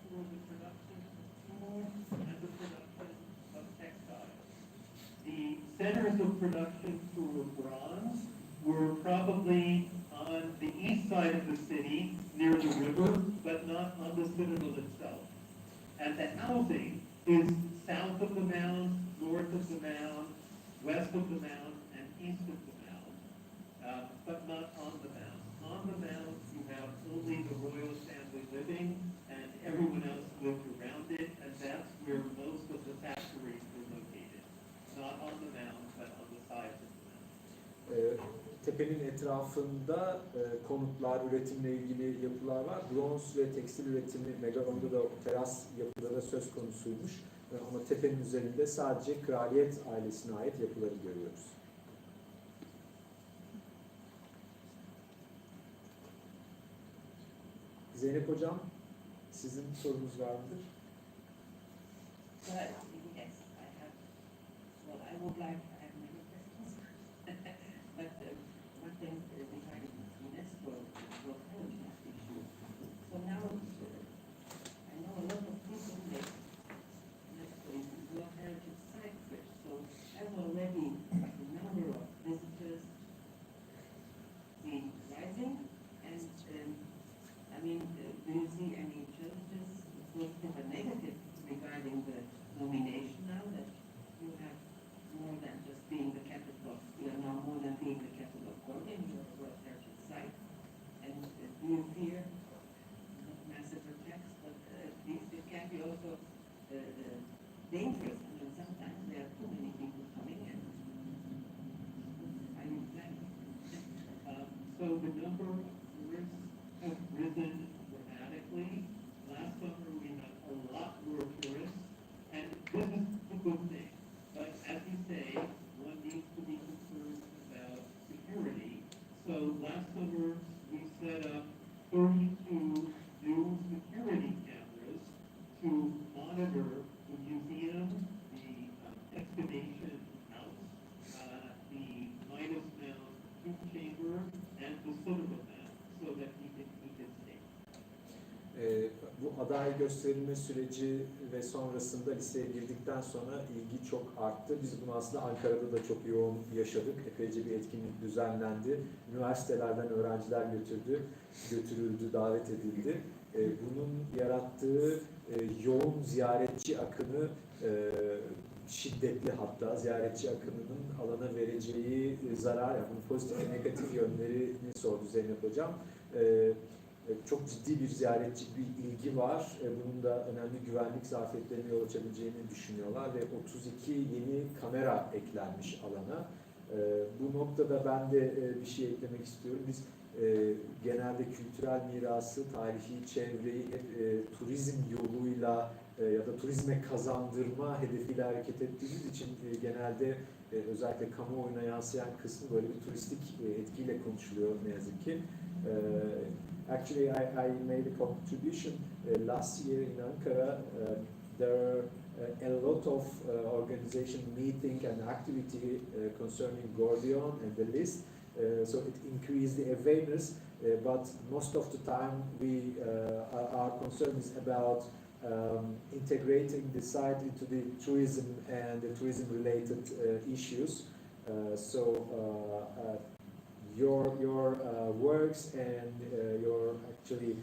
for the production of food and the production of textiles. The centers of production for bronze were probably on the east side of the city, near the river, but not on the citadel itself. And the housing is south of the mound, north of the mound, west of the mound, and east of the mound, but not on the mound. On the mound, you have only the royal family living, and everyone else lived around it, and that's where most of the factories were located. Not on the mound, but on the sides of the mound. Tepenin etrafında konutlar, üretimle ilgili yapılar var. Bronz ve tekstil üretimi Megalon'da da teras yapıları söz konusuymuş. Ama tepenin üzerinde sadece kraliyet ailesine ait yapıları görüyoruz. Zeynep Hocam, sizin sorunuz var mıdır? Yes, I have. Well, I would like, I have many questions. But one thing regarding UNESCO World Heritage issue. So now, I know a lot of people make UNESCO World Heritage site trips. So as already the number of visitors been rising, and I mean, do you see any challenges, positive and negative, regarding the nomination now that you have more than just being the capital, you are now more than being the capital of Gordion, you are a World Heritage Site. And do you fear not massive attacks, but at least it can be also dangerous. I mean, sometimes there are too many people coming in. Are you planning? So the number of tourists have risen dramatically. Last summer we had a lot more tourists, and this is a good thing. But as you say, one needs to be concerned about security. So last summer we set up 32 new security cameras to monitor the museum, the excavation house, the Midas Mound tomb chamber, and the citadel mound, so that we can keep it safe. Bu aday gösterilme süreci ve sonrasında liseye girdikten sonra ilgi çok arttı. Biz bunu aslında Ankara'da da çok yoğun yaşadık. Epeyce bir etkinlik düzenlendi. Üniversitelerden öğrenciler götürüldü, davet edildi. Bunun yarattığı yoğun ziyaretçi akını, şiddetli hatta ziyaretçi akınının alana vereceği zarar, yani pozitif ve negatif yönlerini sordu Zeynep Hocam. Çok ciddi bir ziyaretçi bir ilgi var. Bunun da önemli güvenlik zafiyetlerine yol açabileceğini düşünüyorlar ve 32 yeni kamera eklenmiş alana. Bu noktada ben de bir şey eklemek istiyorum. Biz genelde kültürel mirası, tarihi çevreyi hep turizm yoluyla ya da turizme kazandırma hedefiyle hareket ettiğimiz için genelde özellikle kamuoyuna yansıyan kısmı böyle bir turistik etkiyle konuşuluyor ne yazık ki. Actually, I made a contribution last year in Ankara. There are a lot of organization meeting and activity concerning Gordion and the list. So it increased the awareness, but most of the time our concern is about integrating the site into the tourism and the tourism-related issues. Your works and your actually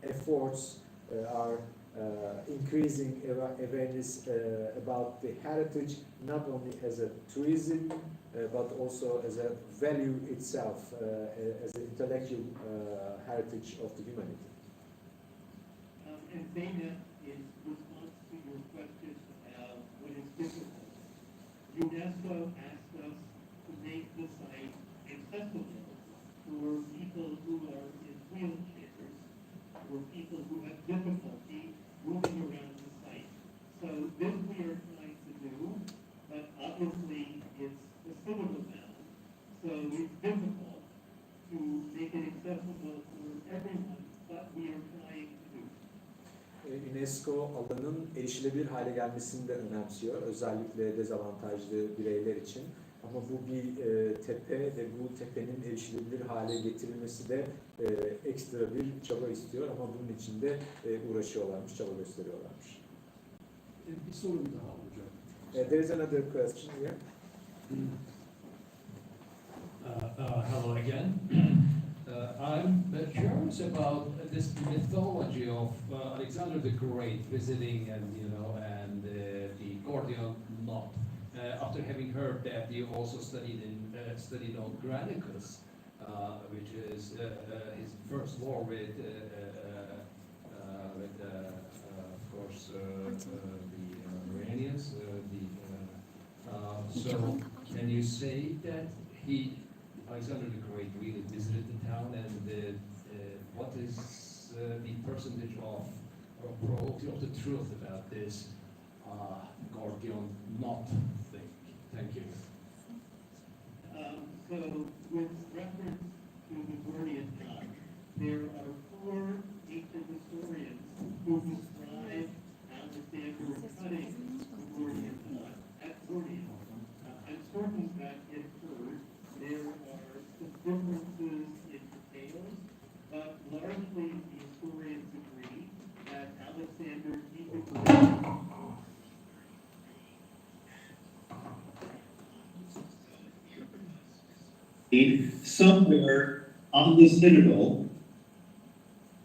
efforts are increasing awareness about the heritage, not only as a tourism, but also as a value itself, as an intellectual heritage of the humanity. And Zeynep, in response to your question about what is difficult, UNESCO asked us to make the site accessible for people who are in wheelchairs, or people who have difficulty moving around the site. So this we are trying to do, but obviously it's a citadel now, so it's difficult to make it accessible for everyone, but we are trying to do. UNESCO alanın erişilebilir hale gelmesini de önemsiyor, özellikle dezavantajlı bireyler için. Ama bu bir tepe ve bu tepenin erişilebilir hale getirilmesi de ekstra bir çaba istiyor ama bunun için de uğraşıyorlarmış, çaba gösteriyorlarmış. Bir sorun daha olacak. There is another question here. Hello again. I'm curious about this mythology of Alexander the Great visiting and the Gordion knot. After having heard that you also studied on Granicus, which is his first war with of course the Iranians. So can you say that Alexander the Great really visited the town, and what is the percentage of or probability of the truth about this Gordion knot thing? Thank you. So with reference to the Gordion knot, there are 4 ancient historians who describe Alexander cutting the Gordion knot at Gordion. I'm certain that it occurred. There are some differences in details, but largely the historians agree that Alexander somewhere on the citadel,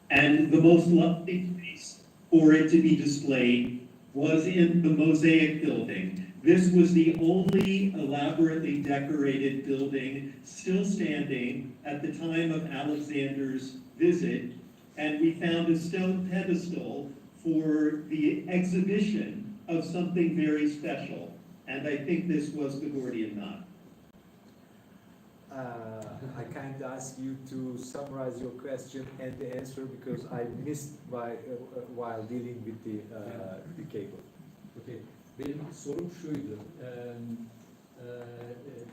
and the most likely place for it to be displayed was in the mosaic building. This was the only elaborately decorated building still standing at the time of Alexander's visit, and we found a stone pedestal for the exhibition of something very special, and I think this was the Gordion knot. I kind of ask you to summarize your question and the answer because I missed while dealing with the cable. Okay. Benim sorum şuydu.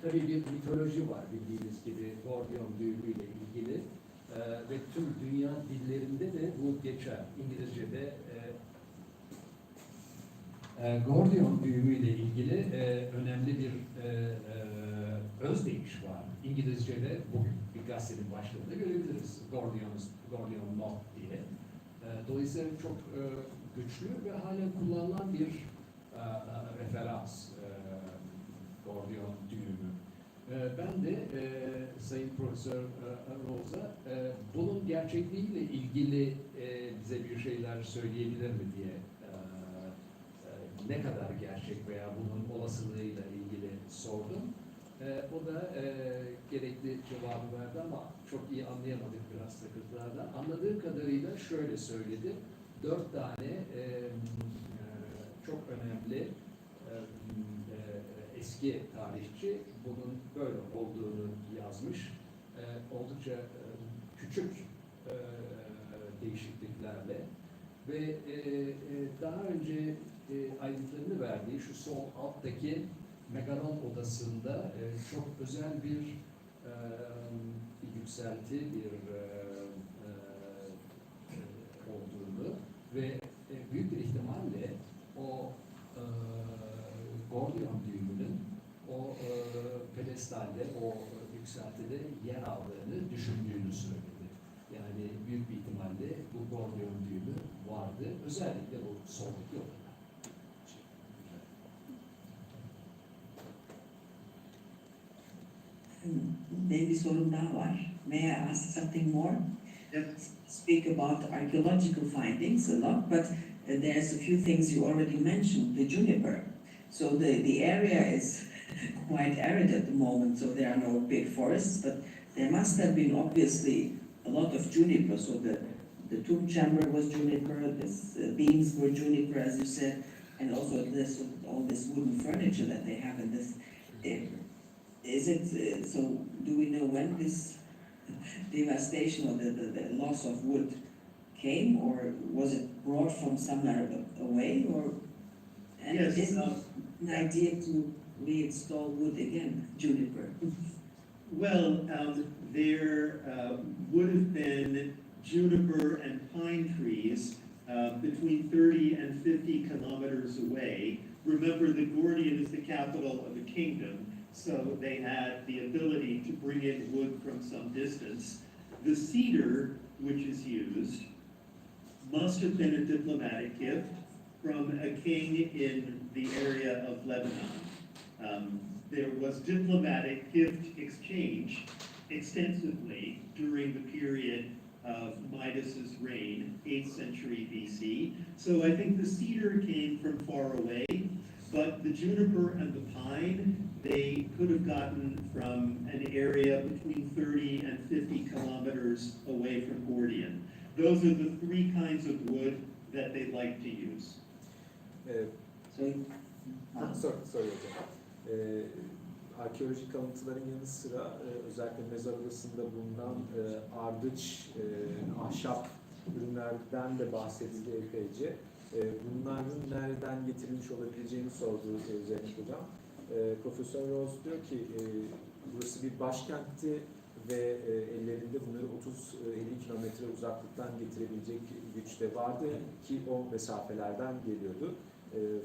Tabii bir mitoloji var bildiğiniz gibi Gordion düğümüyle ilgili ve tüm dünya dillerinde de bu geçer. İngilizce'de Gordion düğümüyle ilgili önemli bir özdeyiş var. İngilizce'de bugün bir gazetenin başlığında görebiliriz. Gordion knot diye. Dolayısıyla çok güçlü ve halen kullanılan bir referans Gordion düğümü. Ben de Sayın Profesör Rosa bunun gerçekliğiyle ilgili bize bir şeyler söyleyebilir mi diye ne kadar gerçek veya bunun olasılığıyla ilgili sordum. O da gerekli cevabı verdi ama çok iyi anlayamadık biraz takıntılardan. Anladığı kadarıyla şöyle söyledi. 4 tane çok önemli eski tarihçi bunun böyle olduğunu yazmış. Oldukça küçük değişikliklerle ve daha önce ayrıntılarını verdiği şu sol alttaki Megalon odasında çok özel bir yükselti olduğunu ve büyük bir ihtimalle o Gordion düğümünün o pedestalde, o yükseltide yer aldığını düşündüğünü söyledi. Yani büyük bir ihtimalle bu Gordion düğümü vardı. Özellikle bu soldaki odada. Benim bir sorum daha var. May I ask something more? Yes. Speak about archaeological findings a lot, but there's a few things you already mentioned, the juniper. So the area is quite arid at the moment, so there are no big forests, but there must have been obviously a lot of juniper. So the tomb chamber was juniper, the beams were juniper, as you said, and also all this wooden furniture that they have in this. Is it, so do we know when this devastation or the loss of wood came, or was it brought from somewhere away, or? And Yes, is it an idea to reinstall wood again, juniper? Well, there would have been juniper and pine trees between 30 and 50 kilometers away. Remember, the Gordion is the capital of the kingdom, so they had the ability to bring in wood from some distance. The cedar, which is used, must have been a diplomatic gift from a king in the area of Lebanon. There was diplomatic gift exchange extensively during the period of Midas's reign, 8th century BC. So I think the cedar came from far away, but the juniper and the pine, they could have gotten from an area between 30 and 50 kilometers away from Gordion. Those are the three kinds of wood that they like to use. Sorry hocam. Arkeolojik kalıntıların yanı sıra özellikle mezar odasında bulunan ardıç, ahşap ürünlerden de bahsedildi epeyce. Bunların nereden getirilmiş olabileceğini sordu Zeynep hocam. Profesör Rose diyor ki burası bir başkentti ve ellerinde bunları 30-50 kilometre uzaklıktan getirebilecek güç de vardı ki o mesafelerden geliyordu.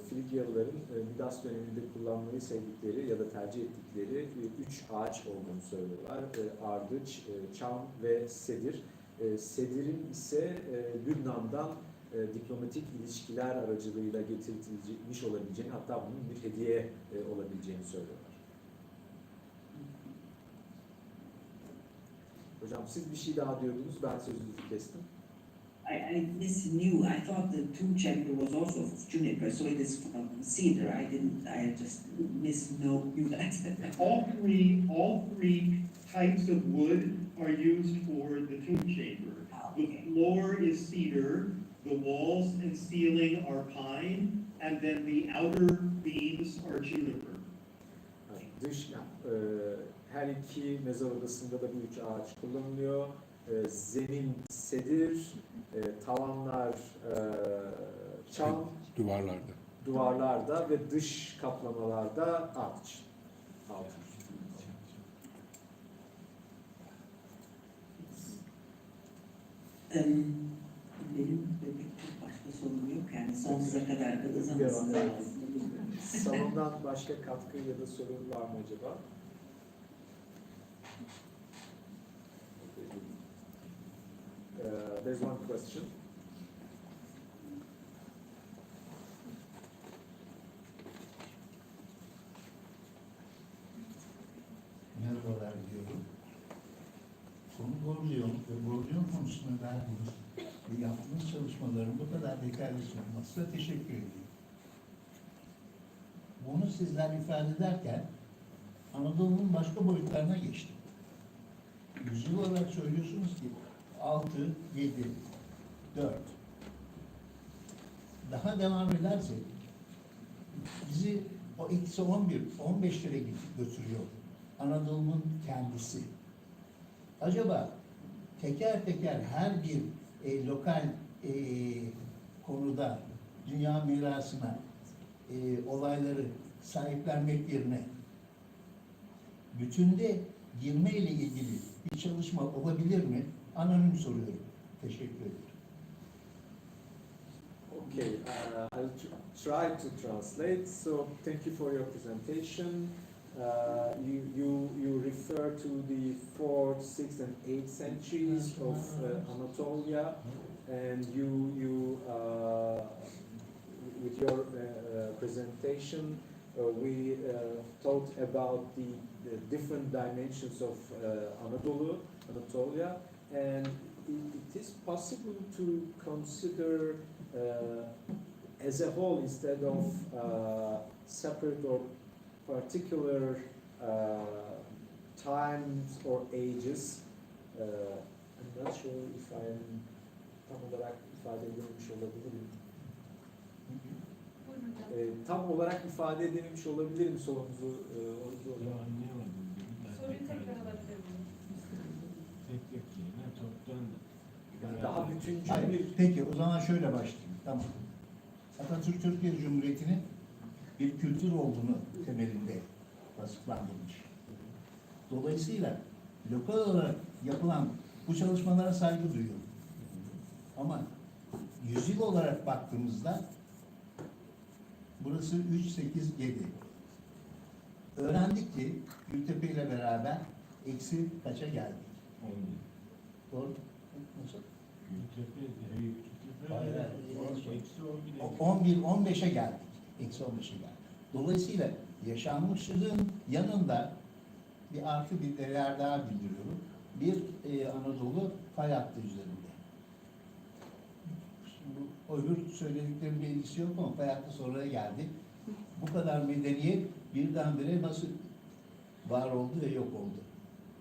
Frigyalıların Midas döneminde kullanmayı sevdikleri ya da tercih ettikleri 3 ağaç olduğunu söylüyorlar. Ardıç, çam ve sedir. Sedirin ise Lübnan'dan diplomatik ilişkiler aracılığıyla getirilmiş olabileceğini, hatta bunun bir hediye olabileceğini söylüyorlar. Hocam siz bir şey daha diyordunuz, ben sözünüzü kestim. I knew. I thought the tomb chamber was also juniper, so it is from cedar. I just knew that. All three types of wood are used for the tomb chamber. The floor is cedar, the walls and ceiling are pine, and then the outer beams are juniper. Her iki mezar odasında da bu üç ağaç kullanılıyor. Zemin sedir, tavanlar çam, duvarlarda ve dış kaplamalarda ardıç. Benim başka sorum yok, yani sonsuza kadar da uzamasın. Salondan başka katkı ya da soru var mı acaba? There's one question. Merhabalar diyorum. Konu Gordion ve Gordion konusunda verdiğiniz ve yaptığınız çalışmaların bu kadar detaylı sunulmasına teşekkür ediyorum. Bunu sizler ifade ederken Anadolu'nun başka boyutlarına geçtim. Yüzyıl olarak söylüyorsunuz ki 6, 7, 4. Daha devam ederse bizi o eksi 11, 15 lira götürüyor Anadolu'nun kendisi. Acaba teker teker her bir lokal konuda dünya mirasına olayları sahiplenmek yerine bütünde girme ile ilgili bir çalışma olabilir mi? Anonim soruyorum. Teşekkür ederim. Okay, I'll try to translate. So, thank you for your presentation. You refer to the 4th, 6th, and 8th centuries of Anatolia, and with your presentation, we talked about the different dimensions of Anatolia, and it is possible to consider as a whole instead of separate or particular times or ages. I'm not sure if I'm tam olarak ifade edilmiş olabilirim. Tam olarak ifade edememiş olabilirim sorunuzu. Soruyu tekrar alabilir miyim? Daha bütüncül Hayır, bir... peki o zaman şöyle başlayayım. Tamam. Atatürk Türkiye Cumhuriyeti'nin bir kültür olduğunu temelinde tasdiklandırmış. Dolayısıyla lokal olarak yapılan bu çalışmalara saygı duyuyorum. Ama yüzyıl olarak baktığımızda burası 3, 8, 7. Öğrendik ki Gültepe ile beraber eksi kaça geldik? 11. Doğru. Nasıl? Hayır, 11, 15'e geldik. Eksi 15'e geldik. Dolayısıyla yaşanmışlığın yanında bir artı bir değer daha bildiriyorum. Bir Anadolu fay hattı üzerinde. Şimdi bu öbür söylediklerimin bir ilgisi yok ama fay hattı sonraya geldi. Bu kadar medeniyet birdenbire nasıl var oldu ve yok oldu?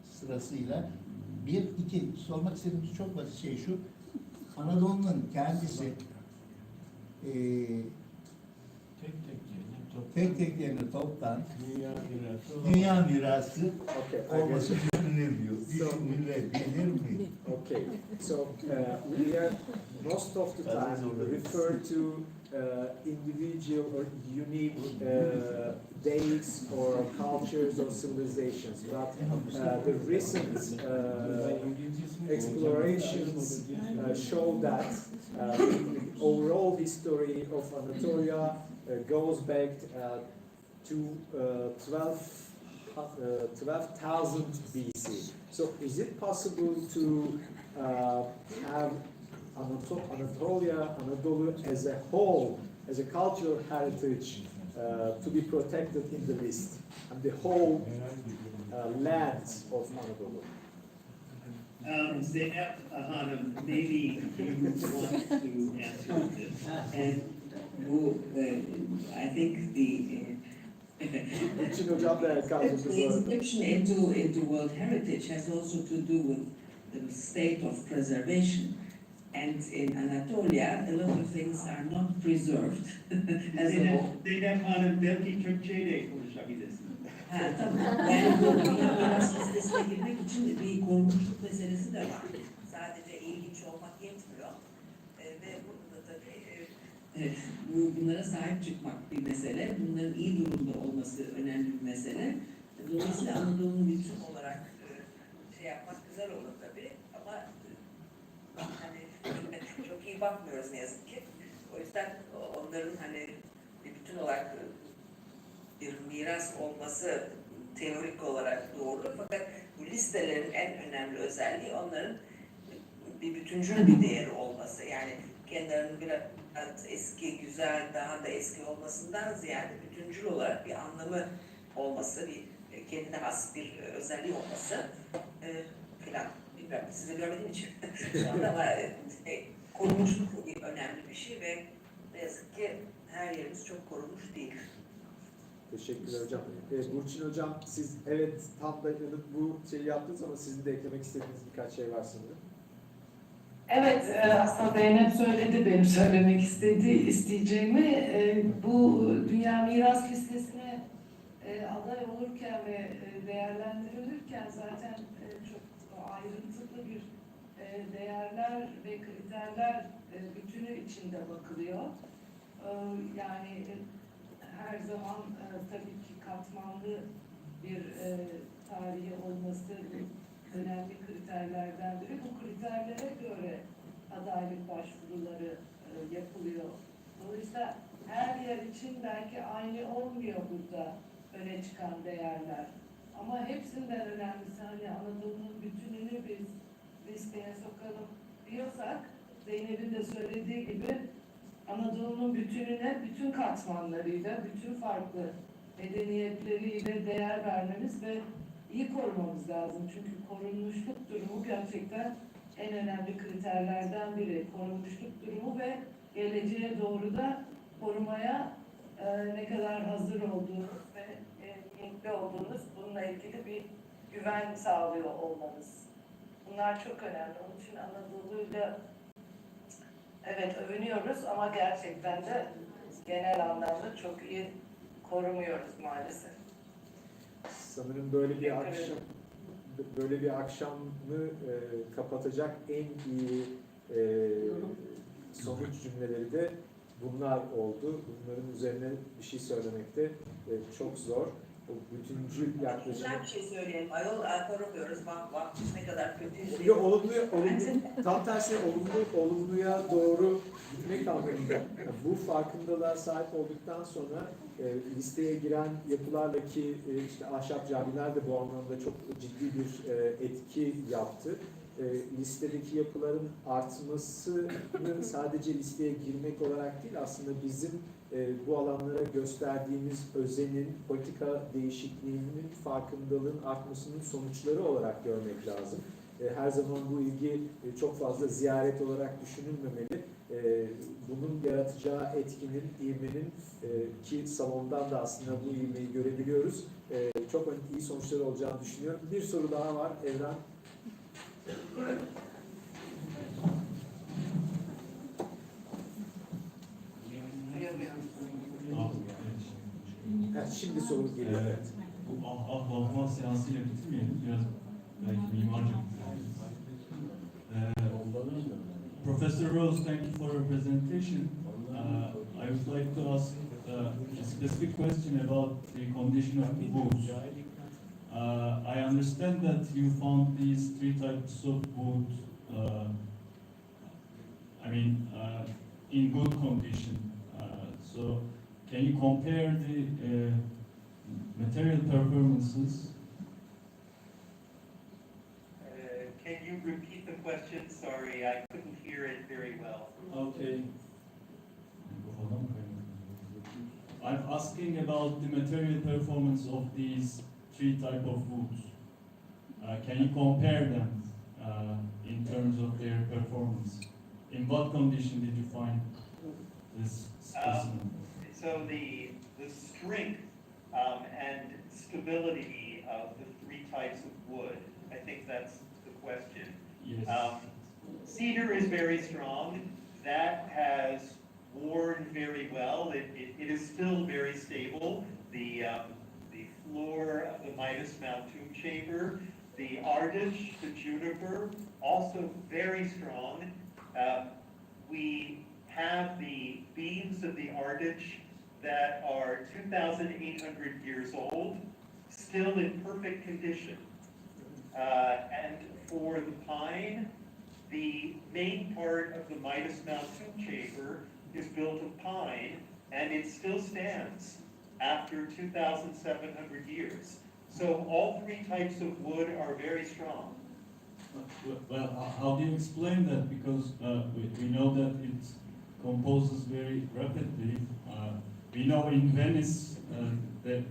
Sırasıyla bir, iki, sormak istediğimiz çok basit şey şu. Anadolu'nun kendisi tek tek yerine toptan dünya mirası olması düşünülemiyor. Düşünülebilir mi? Okay, so we are most of the time refer to individual or unique dates or cultures or civilizations, but the recent explorations show that the overall history of Anatolia goes back to 12,000 BC. So is it possible to have Anadolu as a whole, as a cultural heritage, to be protected in the list, and the whole land of Anadolu? Zeynep Hanım, maybe you want to answer this. And I think the Burçin hocam da kalmıştı bu arada. inscription into World Heritage has also to do with the state of preservation. And in Anatolia, a lot of things are not preserved as a whole. Zeynep Hanım, belki Türkçe de konuşabilirsin. Ha, tamam. Yani bu Dünya Mirası listesine girmek için bir korunmuşluk meselesi de var. Sadece ilginç olmak yetmiyor. Ve burada tabii bunlara sahip çıkmak bir mesele. Bunların iyi durumda olması önemli bir mesele. Dolayısıyla Anadolu'nun bütün olarak şey yapmak güzel olur tabii. Ama hani çok iyi bakmıyoruz ne yazık ki. O yüzden onların hani bir bütün olarak bir miras olması teorik olarak doğru. Fakat bu listelerin en önemli özelliği onların bir bütüncül bir değeri olması. Yani kendilerinin biraz eski, güzel, daha da eski olmasından ziyade bütüncül olarak bir anlamı olması, bir kendine has bir özelliği olması filan. Bilmiyorum, sizi görmediğim için. Ama korunmuşluk önemli bir şey ve ne yazık ki her yerimiz çok korunmuş değil. Teşekkürler hocam. Burçin hocam, siz evet tam da bu şeyi yaptınız ama sizin de eklemek istediğiniz birkaç şey var sanırım. Evet, aslında Zeynep söyledi benim söylemek isteyeceğimi. Bu Dünya Miras Listesine aday olurken ve değerlendirilirken zaten çok ayrıntılı bir değerler ve kriterler bütünü içinde bakılıyor. Yani her zaman tabii ki katmanlı bir tarihi olması önemli kriterlerden biri. Bu kriterlere göre adaylık başvuruları yapılıyor. Dolayısıyla her yer için belki aynı olmuyor burada öne çıkan değerler. Ama hepsinden önemlisi hani Anadolu'nun bütününü biz listeye sokalım diyorsak, Zeynep'in de söylediği gibi Anadolu'nun bütününe, bütün katmanlarıyla, bütün farklı medeniyetleriyle değer vermemiz ve iyi korumamız lazım. Çünkü korunmuşluk durumu gerçekten en önemli kriterlerden biri. Korunmuşluk durumu ve geleceğe doğru da korumaya ne kadar hazır olduğunuz ve niyetli olduğunuz, bununla ilgili bir güven sağlıyor olmanız. Bunlar çok önemli. Onun için Anadolu'yla evet övünüyoruz ama gerçekten de genel anlamda çok iyi korumuyoruz maalesef. Sanırım böyle bir akşamı kapatacak en iyi sonuç cümleleri de bunlar oldu. Bunların üzerine bir şey söylemek de çok zor. O bütüncül yaklaşımı. Güzel bir şey söyleyelim. Ayol korumuyoruz. Bak vaktimiz ne kadar kötü. Yok, olumlu, tam tersine olumluya doğru gitmek anlamında. Bu farkındalığa sahip olduktan sonra listeye giren yapılarla ki işte ahşap camiler de bu anlamda çok ciddi bir etki yaptı. Listedeki yapıların artmasını sadece listeye girmek olarak değil, aslında bizim bu alanlara gösterdiğimiz özenin, politika değişikliğinin, farkındalığın artmasının sonuçları olarak görmek lazım. Her zaman bu ilgi çok fazla ziyaret olarak düşünülmemeli. Bunun yaratacağı etkinin, ivmenin ki salondan da aslında bu ivmeyi görebiliyoruz. Çok iyi sonuçları olacağını düşünüyorum. Bir soru daha var Evren. Evet, şimdi soru geliyor. Evet. Bu ahbap seansıyla bitirmeyelim. Biraz belki mimarca bitirelim. Professor Rose, thank you for your presentation. I would like to ask a specific question about the condition of the wood. I understand that you found these three types of wood, in good condition. So, can you compare the material performances? Can you repeat the question? Sorry, I couldn't hear it very well. Okay. I'm asking about the material performance of these three type of woods. Can you compare them in terms of their performance? In what condition did you find this specimen? So the strength and stability of the three types of wood, I think that's the question. Yes. Cedar is very strong. That has worn very well. It is still very stable. The floor of the Midas Mount tomb chamber, the Ardich, the juniper, also very strong. We have the beams of the Ardich that are 2,800 years old, still in perfect condition. And for the pine, the main part of the Midas Mount tomb chamber is built of pine, and it still stands after 2,700 years. So all three types of wood are very strong. Well, how do you explain that? Because we know that it composes very rapidly. We know in Venice that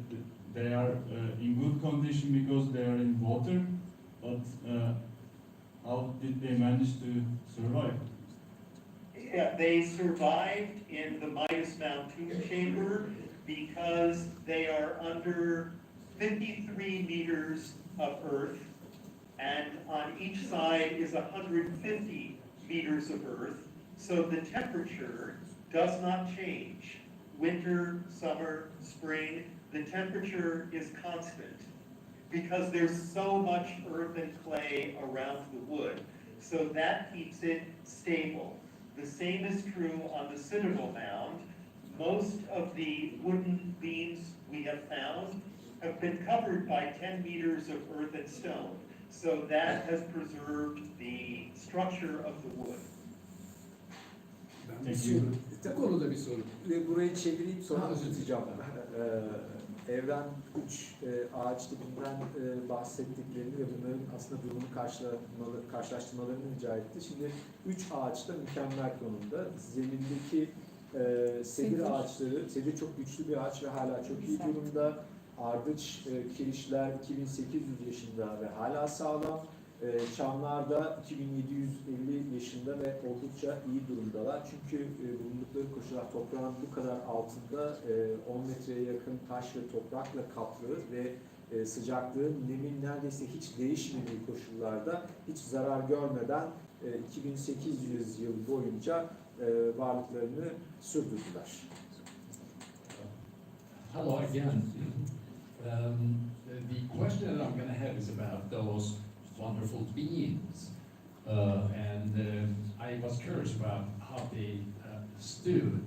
they are in good condition because they are in water, but how did they manage to survive? Yeah, they survived in the Midas Mount tomb chamber because they are under 53 meters of earth, and on each side is 150 meters of earth, so the temperature does not change. Winter, summer, spring, the temperature is constant because there's so much earth and clay around the wood, so that keeps it stable. The same is true on the Citadel Mound. Most of the wooden beams we have found have been covered by 10 meters of earth and stone. So that has preserved the structure of the wood. Bu konuda bir soru. Burayı çevireyim sonra uzatacağım. Evren 3 ağaç tipinden bahsettiklerini ve bunların aslında durumunu karşılaştırmalarını rica etti. Şimdi 3 ağaç da mükemmel konumda. Zemindeki sedir ağaçları, sedir çok güçlü bir ağaç ve hala çok iyi durumda. Ardıç kirişler 2800 yaşında ve hala sağlam. Çamlar 2750 yaşında ve oldukça iyi durumdalar. Çünkü bulundukları koşullar toprağın bu kadar altında 10 metreye yakın taş ve toprakla kaplı ve sıcaklığın, nemin neredeyse hiç değişmediği koşullarda hiç zarar görmeden 2800 yıl boyunca varlıklarını sürdürdüler. Hello again. The question that I'm going to have is about those wonderful beings. I was curious about how they stood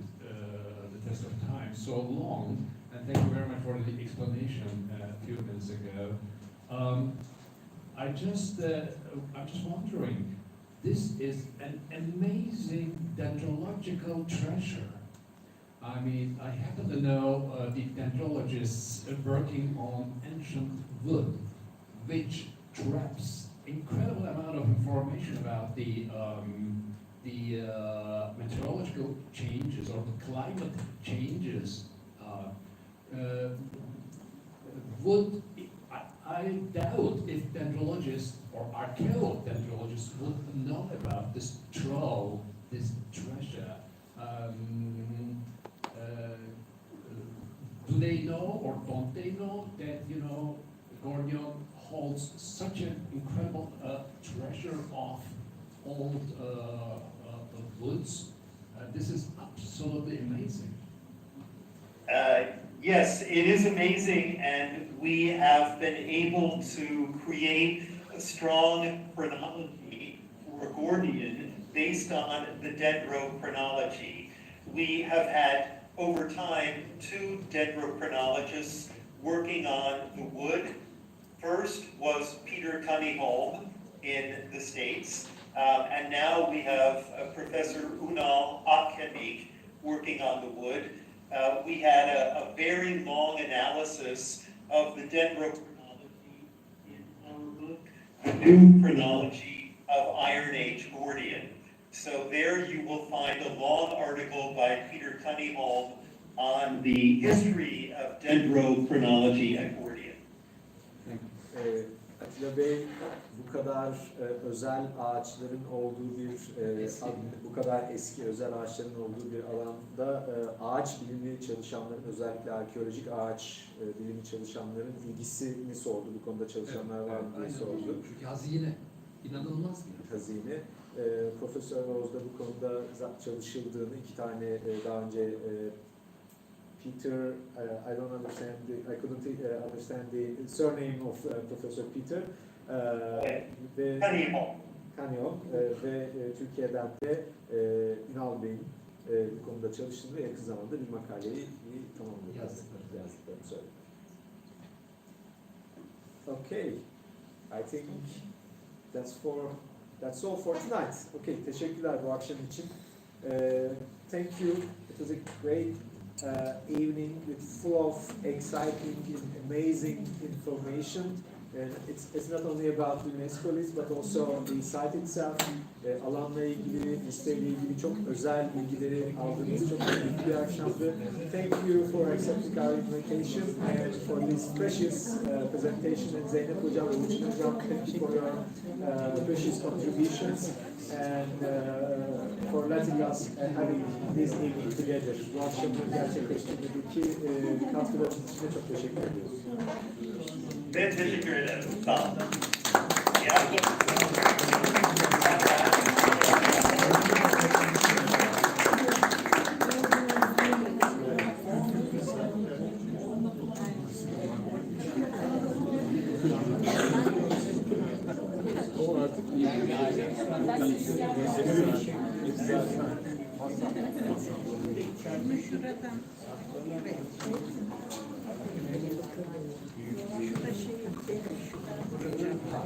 the test of time so long. And thank you very much for the explanation a few minutes ago. I'm just wondering, this is an amazing dendrological treasure. I mean, I happen to know the dendrologists working on ancient wood, which traps incredible amount of information about the meteorological changes or the climate changes. I doubt if dendrologists or archaeodendrologists would know about this trove, this treasure. Do they know or don't they know that, Gordion holds such an incredible treasure of old woods? This is absolutely amazing. Yes, it is amazing, and we have been able to create a strong chronology for Gordion based on the dendrochronology. We have had, over time, 2 dendrochronologists working on the wood. First was Peter Cunningham in the States, and now we have Professor Unal Akemik working on the wood. We had a very long analysis of the dendrochronology in our book, The New Chronology of Iron Age Gordion. So there you will find a long article by Peter Cunningham on the history of dendrochronology at Gordion. Atilla Bey bu kadar özel ağaçların olduğu bu kadar eski özel ağaçların olduğu bir alanda ağaç bilimi çalışanların, özellikle arkeolojik ağaç bilimi çalışanların ilgisini sordu. Bu konuda çalışanlar var mı diye sordu. Çünkü hazine inanılmaz bir hazine. Profesör Roz'da bu konuda çalışıldığını, 2 tane daha önce Peter, I don't understand, I couldn't understand the surname of Professor Peter. Ve Cunningham ve Türkiye'den de Ünal Bey'in bu konuda çalıştığını ve yakın zamanda bir makaleyi yazdıklarını söylediler. Okay, I think that's all for tonight. Okay, teşekkürler bu akşam için. Thank you. It was a great evening with full of exciting and amazing information. And it's not only about the UNESCO list but also the site itself. Alanla ilgili, listeyle ilgili çok özel bilgileri aldığımız çok keyifli bir akşamdı. Thank you for accepting our invitation and for this precious presentation. And Zeynep Hocam ve Uçin Hocam, thank you for your precious contributions and for letting us having this evening together. Bu akşamı gerçekleştirmedeki katkılarınız için de çok teşekkür ediyoruz. Ben teşekkür ederim. Sağ olun. O artık iyi.